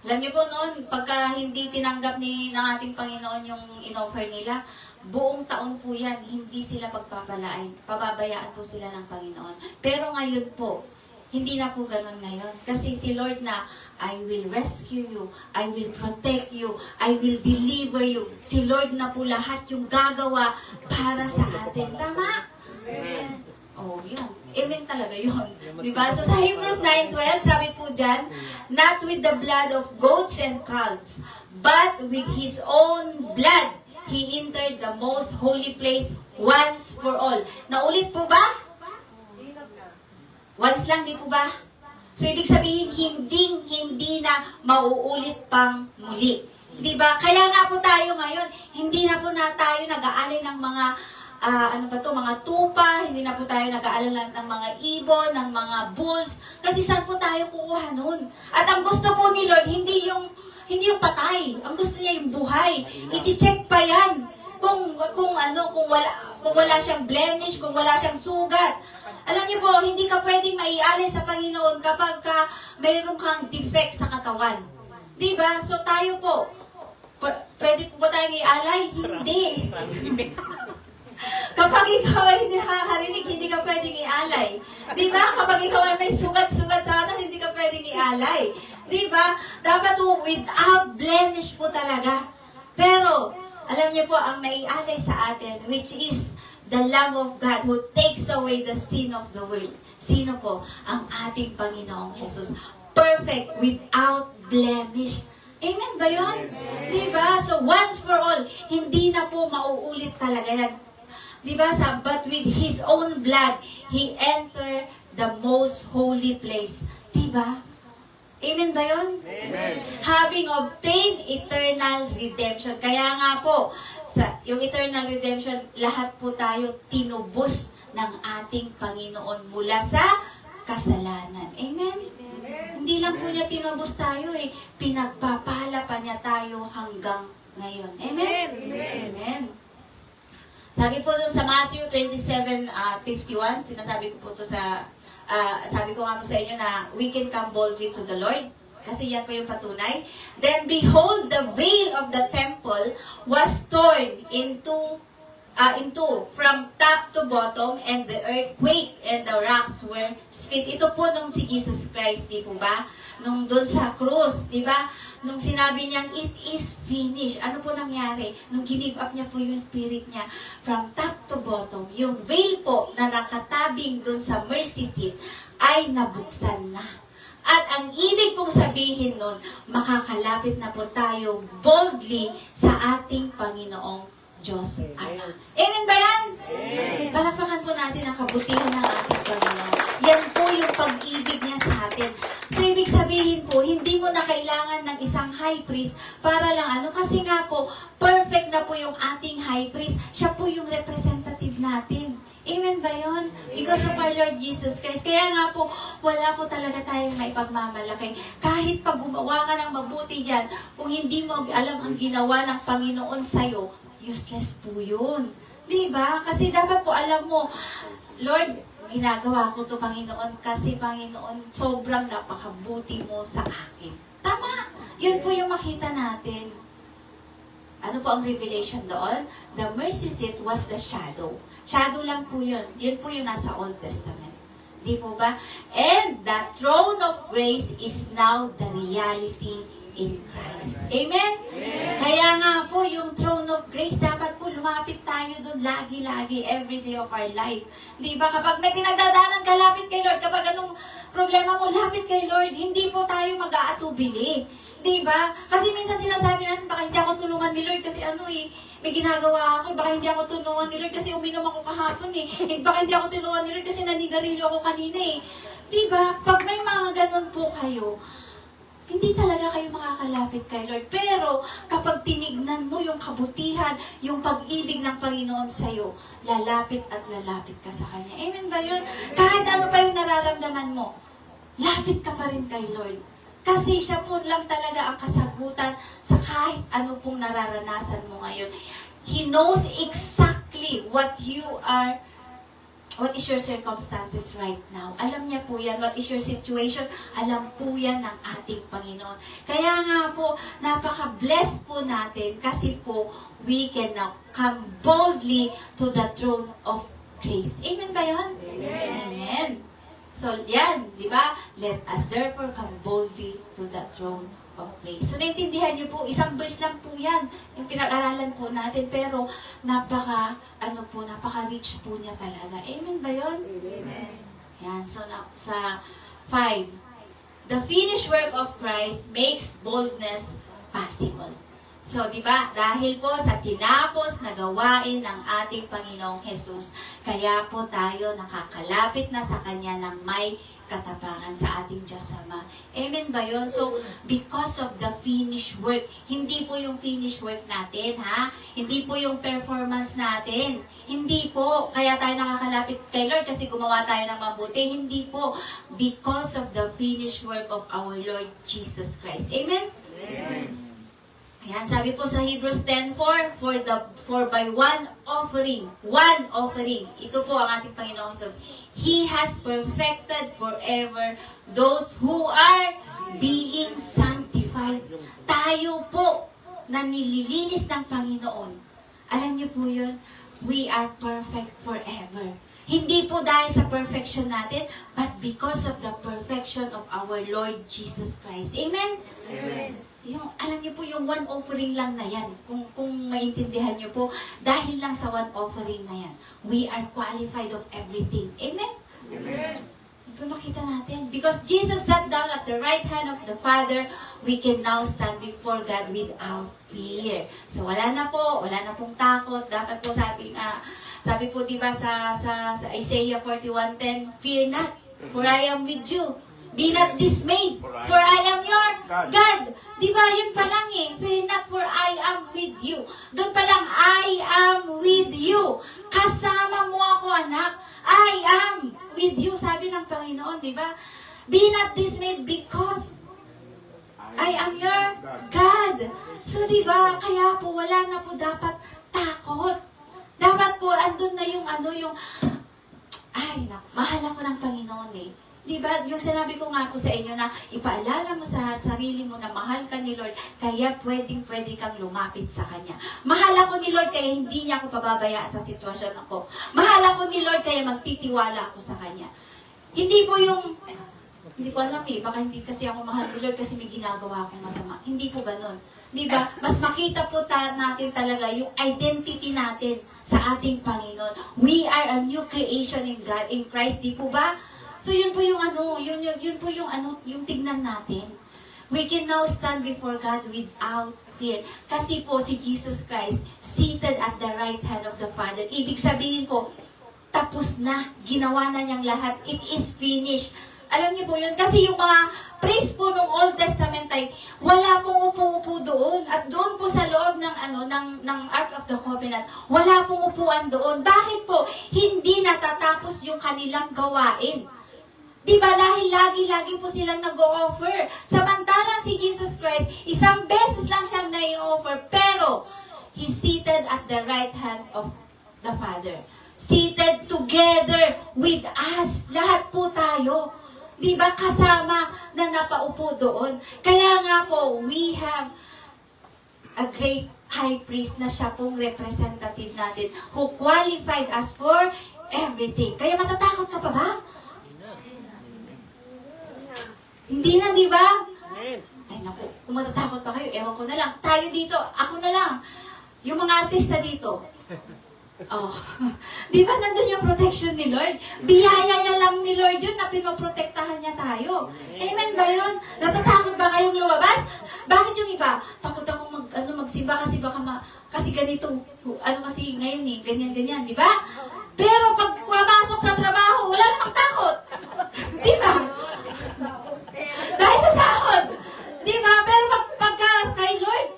alam niyo po noon, pagka hindi tinanggap ng ating Panginoon yung in-offer nila, buong taon po yan, hindi sila pagpapalain. Pababayaan po sila ng Panginoon. Pero ngayon po, hindi na po ganun ngayon. Kasi si Lord na, I will rescue you, I will protect you, I will deliver you. Si Lord na po lahat yung gagawa para sa atin. Tama? Amen. Oh, yun. Amen talaga yun. Diba? So sa Hebrews 9:12, sabi po dyan, not with the blood of goats and calves, but with His own blood, He entered the most holy place once for all. Naulit po ba? Once lang, di po ba? So, ibig sabihin, hindi na mauulit pang muli. Di ba? Kaya nga po tayo ngayon, hindi na po na tayo nag-aalay ng mga, mga tupa, hindi na po tayo nag-aalay ng mga ibon, ng mga bulls, kasi saan po tayo kukuha nun? At ang gusto po ni Lord, hindi yung patay. Ang gusto niya yung buhay. I-check pa yan. Kung wala siyang blemish, kung wala siyang sugat. Alam niyo po, hindi ka pwedeng maialay sa Panginoon kapag mayroon kang defect sa katawan. Diba? So tayo po, Pwede po ba tayong ialay? Hindi. Kapag ikaw ay hindi nakakarinig, hindi ka pwedeng ialay. Di ba? Kapag ikaw ay may sugat-sugat sa atin, hindi ka pwedeng ialay. Di ba? Dapat without blemish po talaga. Pero, alam niyo po, ang naialay sa atin, which is the Lamb of God who takes away the sin of the world. Sino po? Ang ating Panginoong Jesus. Perfect, without blemish. Amen ba yun? Diba? So, once for all, hindi na po mauulit talaga yan. Diba? But with His own blood, He entered the most holy place. Diba? Amen ba yun? Amen. Having obtained eternal redemption. Kaya nga po, yung eternal redemption, lahat po tayo tinubos ng ating Panginoon mula sa kasalanan. Amen? Hindi lang po niya tinubos tayo pinagpapala pa niya tayo hanggang ngayon. Amen? Amen. Sabi po dun sa Matthew 27:51, sinasabi ko po to sabi ko nga po sa inyo na we can come boldly to the Lord. Kasi yan po yung patunay. Then behold, the veil of the temple was torn into from top to bottom, and the earth quaked and the rocks were split. Ito po nung si Jesus Christ, di po ba? Nung doon sa krus, di ba? Nung sinabi niya, it is finished. Ano po nangyari? Nung give up niya po yung spirit niya, from top to bottom, yung veil po na nakatabing doon sa mercy seat ay nabuksan na. At ang ibig kong sabihin nun, makakalapit na po tayo boldly sa ating Panginoong Diyos Ama. Amen ba yan? Amen. Palakpakan po natin ang kabutihan ng ating Panginoon. Yan po yung pag-ibig niya sa atin. So, ibig sabihin po, hindi mo na kailangan ng isang high priest para lang kasi nga po, perfect na po yung ating high priest. Siya po yung representative natin. Amen ba yun? Because of our Lord Jesus Christ. Kaya nga po, wala po talaga tayong maipagmamalaki. Kahit pag gumawa ka ng mabuti dyan, kung hindi mo alam ang ginawa ng Panginoon sa'yo, useless po yun. Diba? Kasi dapat po alam mo, Lord, ginagawa ko to Panginoon kasi Panginoon, sobrang napakabuti mo sa akin. Tama! Yun po yung makita natin. Ano po ang revelation doon? The mercy seat was the shadow. Shadow lang po yun. Yun po yung nasa Old Testament. Di po ba? And the throne of grace is now the reality in Christ. Amen? Amen. Kaya nga po, yung throne of grace, dapat po lumapit tayo doon lagi-lagi, every day of our life. Di ba? Kapag may pinagdadaanan ka, lapit kay Lord. Kapag anong problema mo, lapit kay Lord. Hindi po tayo mag-aatubili. Di ba? Kasi minsan sinasabi natin, baka hindi ako tulungan ni Lord kasi may ginagawa ako. Baka hindi ako tulungan ni Lord kasi uminom ako kahapon baka hindi ako tulungan ni Lord kasi nanigarilyo ako kanina Di ba? Pag may mga ganun po kayo, hindi talaga kayo makakalapit kay Lord. Pero, kapag tinignan mo yung kabutihan, yung pag-ibig ng Panginoon sa'yo, lalapit at lalapit ka sa Kanya. Amen ba yun? Kahit ano pa yung nararamdaman mo, lapit ka pa rin kay Lord. Kasi siya po lang talaga ang kasagutan sa kahit ano pong nararanasan mo ngayon. He knows exactly what is your circumstances right now. Alam niya po yan. What is your situation? Alam po yan ng ating Panginoon. Kaya nga po, napaka-blessed po natin kasi po, we can now come boldly to the throne of grace. Amen ba yun? Amen. Amen. So, yan, di ba? Let us therefore come boldly to the throne of grace. So, naintindihan niyo po, isang verse lang po yan, yung pinag-aralan po natin, pero napaka-rich po niya talaga. Amen ba yun? Amen. Yan, so sa 5, the finished work of Christ makes boldness possible. So, di ba, dahil po sa tinapos na gawain ng ating Panginoong Jesus, kaya po tayo nakakalapit na sa Kanya ng may katapangan sa ating Diyos Ama. Amen ba yun? So, because of the finished work, hindi po yung finished work natin, ha? Hindi po yung performance natin. Hindi po. Kaya tayo nakakalapit kay Lord kasi gumawa tayo ng mabuti. Hindi po. Because of the finished work of our Lord Jesus Christ. Amen? Amen. Ayan, sabi po sa Hebrews 10:4, for by one offering, ito po ang ating Panginoong Jesus, He has perfected forever those who are being sanctified. Tayo po, na nililinis ng Panginoon, alam niyo po yun, we are perfect forever. Hindi po dahil sa perfection natin, but because of the perfection of our Lord Jesus Christ. Amen? Amen. Yung, alam niyo po, yung one offering lang na yan, kung maintindihan niyo po, dahil lang sa one offering na yan, we are qualified of everything. Amen? Amen. Ito makita natin. Because Jesus sat down at the right hand of the Father, we can now stand before God without fear. So wala na pong takot. Dapat po sabi po diba sa Isaiah 41:10, fear not, for I am with you. Be not dismayed, for I am your God. Diba yun pa lang fear not, for I am with you. Doon pa lang, I am with you. Kasama mo ako, anak. I am with you, sabi ng Panginoon, di ba? Be not dismayed because I am your God. So, di ba, kaya po, wala na po dapat takot. Dapat po, andun na yung mahal ako ng Panginoon Di ba, yung sinabi ko nga po sa inyo na ipaalala mo sa sarili mo na mahal ka ni Lord, kaya pwede kang lumapit sa Kanya. Mahal ako ni Lord, kaya hindi niya ako pababayaan sa sitwasyon ako. Mahal ako ni Lord, kaya magtitiwala ako sa Kanya. Hindi po yung, hindi ko alam baka hindi kasi ako mahal ni Lord kasi may ginagawa akong masama. Hindi po ganun. Di ba? Mas makita po natin talaga yung identity natin sa ating Panginoon. We are a new creation in God, in Christ. Di po ba? So yun po yung yun po yung tignan natin. We can now stand before God without fear. Kasi po si Jesus Christ seated at the right hand of the Father. Ibig sabihin po, tapos na, ginawa na niyang lahat. It is finished. Alam niyo po yun, kasi yung mga priest po ng Old Testament time, wala pong upo-upo doon. At doon po sa loob ng Ark of the Covenant, wala pong upuan doon. Bakit po? Hindi natatapos yung kanilang gawain. Diba dahil lagi-lagi po silang nag-o-offer. Samantalang si Jesus Christ, isang beses lang siyang nai-offer, pero He's seated at the right hand of the Father. Seated together with us. Lahat po tayo. Diba kasama na napaupo doon. Kaya nga po, we have a great high priest na siya pong representative natin who qualified us for everything. Kaya matatakot ka pa ba? Hindi na, di ba? Ay, naku, kung matatakot pa kayo, ewan ko na lang. Tayo dito, ako na lang. Yung mga artista dito. Oh. Di ba nandun yung protection ni Lord? Biyaya niya lang ni Lord yun na pinoprotektahan niya tayo. Amen ba yun? Natatakot ba kayong lumabas? Bakit yung iba? Takot akong magsimba kasi baka kasi ganito, kasi ngayon ganyan, di ba? Pero pag pumasok sa trabaho, wala namang takot. Di ba? Dahil sa sahod. Di ba? Pero pagka kay Lord,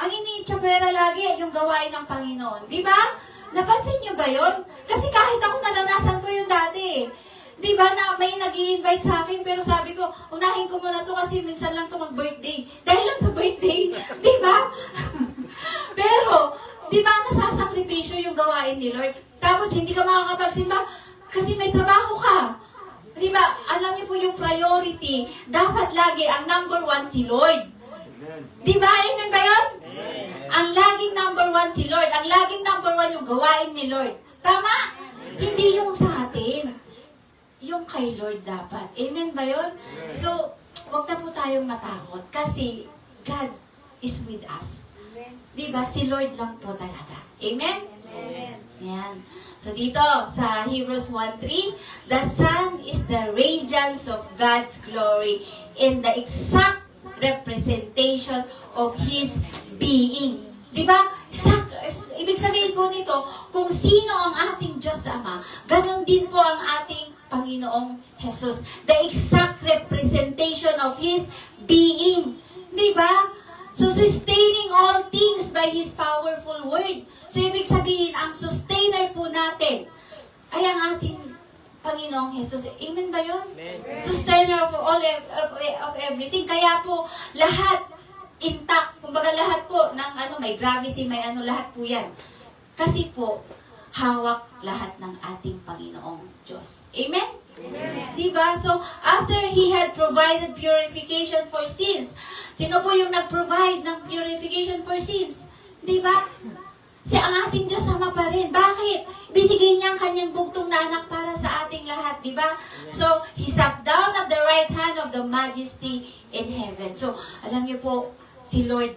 ang iniitsapera lagi yung gawain ng Panginoon. Di ba? Napansin niyo ba yun? Kasi kahit ako naranasan ko yung dati. Di ba na may nag-i-invite sa akin, pero sabi ko, unahin ko muna to kasi minsan lang to mag-birthday. Dahil lang sa birthday. Di ba? Pero, di ba nasasakripisyo yung gawain ni Lord? Tapos hindi ka makakapagsimba kasi may trabaho ka. Di ba? Alam niyo po yung priority. Dapat lagi ang number one si Lord. Di ba? Amen ba yun? Ang laging number one si Lord. Ang laging number one yung gawain ni Lord. Tama? Hindi yung sa atin. Yung kay Lord dapat. Amen ba yun? So, wag na po tayong matakot kasi God is with us. Di ba? Si Lord lang po talaga. Amen? Yan. So dito, sa Hebrews 1:3, the sun is the radiance of God's glory in the exact representation of His being. Diba? Ibig sabihin po nito, kung sino ang ating Diyos Ama, ganun din po ang ating Panginoong Jesus. The exact representation of His being. Diba? So, sustaining all things by His powerful word. So, ibig sabihin, ang sustainer po natin ay ang ating Panginoong Jesus. Amen ba yun? Amen. Sustainer of all of everything. Kaya po, lahat intact. Kumbaga lahat po ng may gravity, may lahat po yan. Kasi po, hawak lahat ng ating Panginoong Diyos. Amen? Amen. Diba? So, after He had provided purification for sins, Sino po yung nag-provide ng purification for sins? Di ba? Ang ating Diyos Ama pa rin. Bakit? Binigay niya ang kanyang bugtong na anak para sa ating lahat, di ba? So, He sat down at the right hand of the majesty in heaven. So, alam niyo po, si Lord,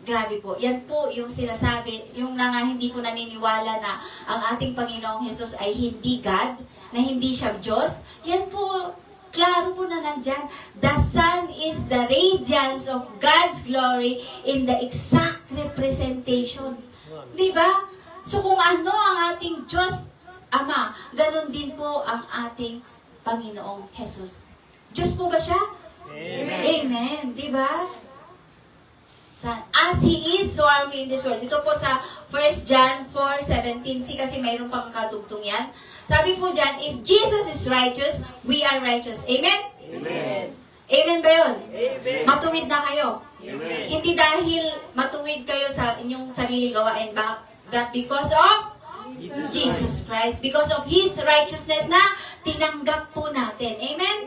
grabe po. Yan po yung sinasabi, yung hindi po naniniwala na ang ating Panginoong Jesus ay hindi God, na hindi siya Diyos. Yan po, klaro po na nandyan. The Son is the radiance of God's glory in the exact representation. Diba? So kung ano ang ating Diyos Ama, ganun din po ang ating Panginoong Jesus. Diyos po ba siya? Amen. Amen. Diba? As He is, so are we in this world. Ito po sa 1 John 4:17. Kasi mayroon pang kadugtong yan. Sabi po dyan, if Jesus is righteous, we are righteous. Amen? Amen. Amen ba yun? Amen. Matuwid na kayo. Amen. Hindi dahil matuwid kayo sa inyong sarili gawain, but because of Jesus Christ. Because of His righteousness na tinanggap po natin. Amen?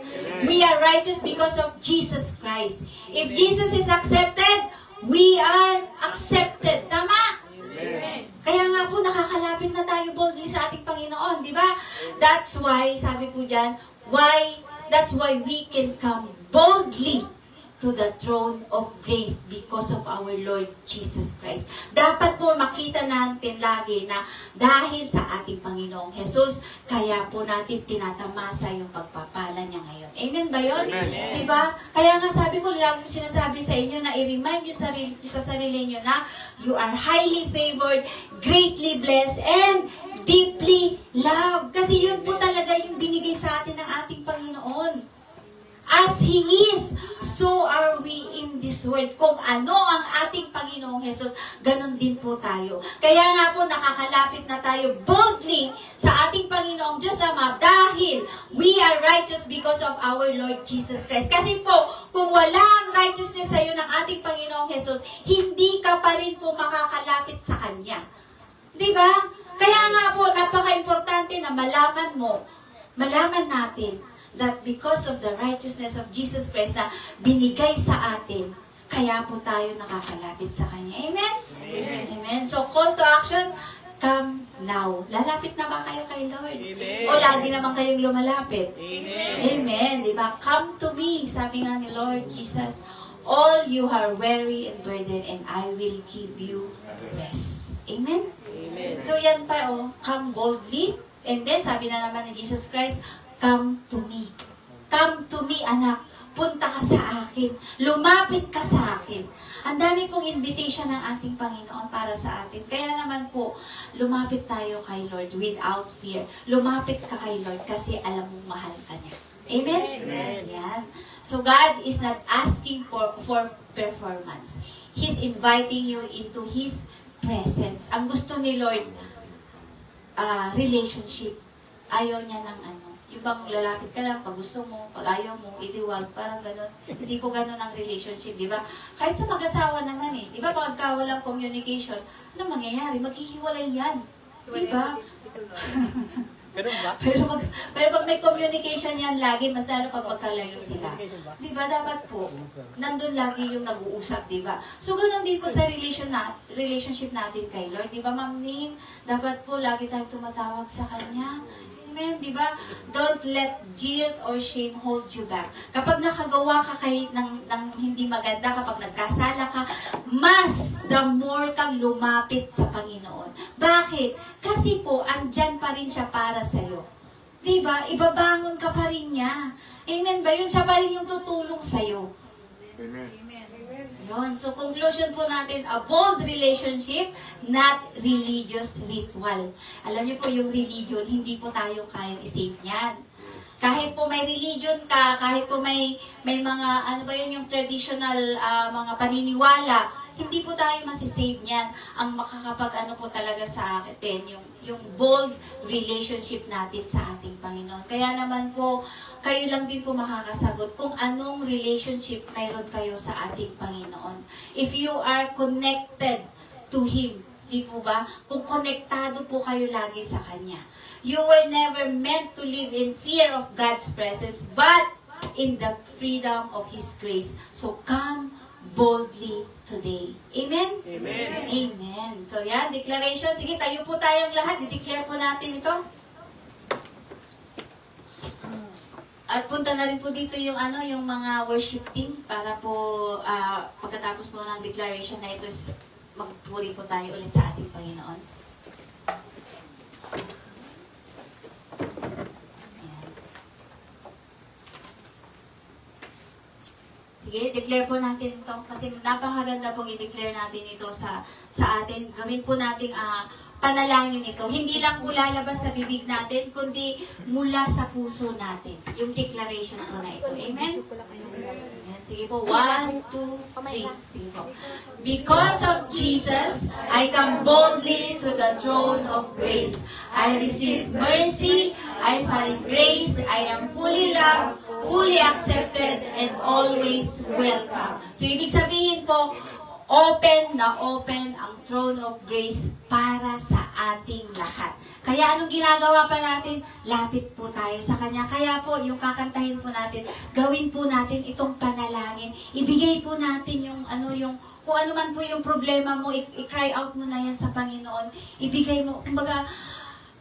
We are righteous because of Jesus Christ. If Jesus is accepted, we are accepted. Tama? Amen. Kaya nga po, nakakalapit na tayo boldly sa ating Panginoon, di ba? That's why, sabi po dyan, that's why we can come boldly to the throne of grace because of our Lord Jesus Christ. Dapat po makita natin lagi na dahil sa ating Panginoong Jesus, kaya po natin tinatamasa yung pagpapala niya ngayon. Amen ba yun? Amen. Diba? Kaya nga sabi ko, lagi sinasabi sa inyo na i-remind nyo sa sarili nyo na you are highly favored, greatly blessed, and deeply loved. Kasi yun po talaga yung binigay sa atin ng ating Panginoon. As He is, so are we in this world. Kung ano ang ating Panginoong Jesus, ganun din po tayo. Kaya nga po, nakakalapit na tayo boldly sa ating Panginoong Diyos Ama dahil we are righteous because of our Lord Jesus Christ. Kasi po, kung wala ang righteousness sa iyo ng ating Panginoong Jesus, hindi ka pa rin po makakalapit sa Kanya. Diba? Kaya nga po, napaka-importante na malaman natin that because of the righteousness of Jesus Christ na binigay sa atin, kaya po tayo nakakalapit sa Kanya. Amen? Amen. Amen. So, call to action, come now. Lalapit na ba kayo kay Lord? Amen. O lagi naman kayong lumalapit? Amen. Amen. Diba? Come to me, sabi nga ni Lord Jesus, all you are weary and burdened, and I will give you rest. Amen? Amen. So, yan pa, come boldly. And then, sabi na naman ni Jesus Christ, come to me. Come to me, anak. Punta ka sa akin. Lumapit ka sa akin. Ang dami pong invitation ng ating Panginoon para sa atin. Kaya naman po, lumapit tayo kay Lord without fear. Lumapit ka kay Lord kasi alam mong mahal ka niya. Amen? Amen. Yan. So God is not asking for performance. He's inviting you into His presence. Ang gusto ni Lord, relationship. Ayaw niya ng yung bang lalapit ka lang, pag gusto mo, pag ayaw mo, idiwag, parang gano'n. Hindi po gano'n ang relationship, di ba? Kahit sa mag-asawa naman di ba, pagka walang communication, ano mangyayari? Maghihiwalay yan. Di ba? Ganun ba? Pero pag may communication yan lagi, mas lalo pag magkalayo sila. Di ba? Dapat po, nandun lagi yung nag-uusap, di ba? So, gano'n din po sa relationship natin kay Lord. Di ba, Ma'am Ning? Dapat po, lagi tayong tumatawag sa Kanya. Amen, di ba? Don't let guilt or shame hold you back. Kapag nakagawa ka kahit ng hindi maganda, kapag nagkasala ka, the more kang lumapit sa Panginoon. Bakit? Kasi po, andyan pa rin siya para sa'yo. Di ba? Ibabangon ka pa rin niya. Amen ba yun? Siya pa rin yung tutulong sa'yo. Amen. Yun. So, conclusion po natin, a bold relationship, not religious ritual. Alam niyo po, yung religion, hindi po tayo kayang isave niyan. Kahit po may religion ka, kahit po may mga, yung traditional mga paniniwala, hindi po tayo masisave niyan. Ang makakapag po talaga sa atin, yung bold relationship natin sa ating Panginoon. Kaya naman po, kayo lang din po makakasagot kung anong relationship mayroon kayo sa ating Panginoon. If you are connected to Him, di po ba? Kung konektado po kayo lagi sa Kanya. You were never meant to live in fear of God's presence, but in the freedom of His grace. So come boldly today. Amen? Amen. Amen. So yan, declaration. Sige, tayo po tayong lahat. I-declare po natin ito. At punta na rin po dito yung yung mga worship team para po pagkatapos po ng declaration na ito is magpuri po tayo ulit sa ating Panginoon. Ayan. Sige, declare po natin ito kasi napakaganda pong i-declare natin ito sa atin. Gawin po nating panalangin ito. Hindi lang po lalabas sa bibig natin, kundi mula sa puso natin. Yung declaration po na ito. Amen? Ayan, sige po. 1, 2, 3. Sige po. Because of Jesus, I come boldly to the throne of grace. I receive mercy. I find grace. I am fully loved, fully accepted, and always welcome. So, ibig sabihin po, open na open ang throne of grace para sa ating lahat. Kaya anong ginagawa pa natin? Lapit po tayo sa Kanya. Kaya po, yung kakantahin po natin, gawin po natin itong panalangin. Ibigay po natin yung kung ano man po yung problema mo, i-cry out mo na yan sa Panginoon. Ibigay mo, kumbaga,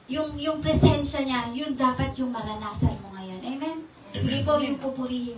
yung presensya niya, yun dapat yung maranasan mo ngayon. Amen? Sige po, yung pupurihin.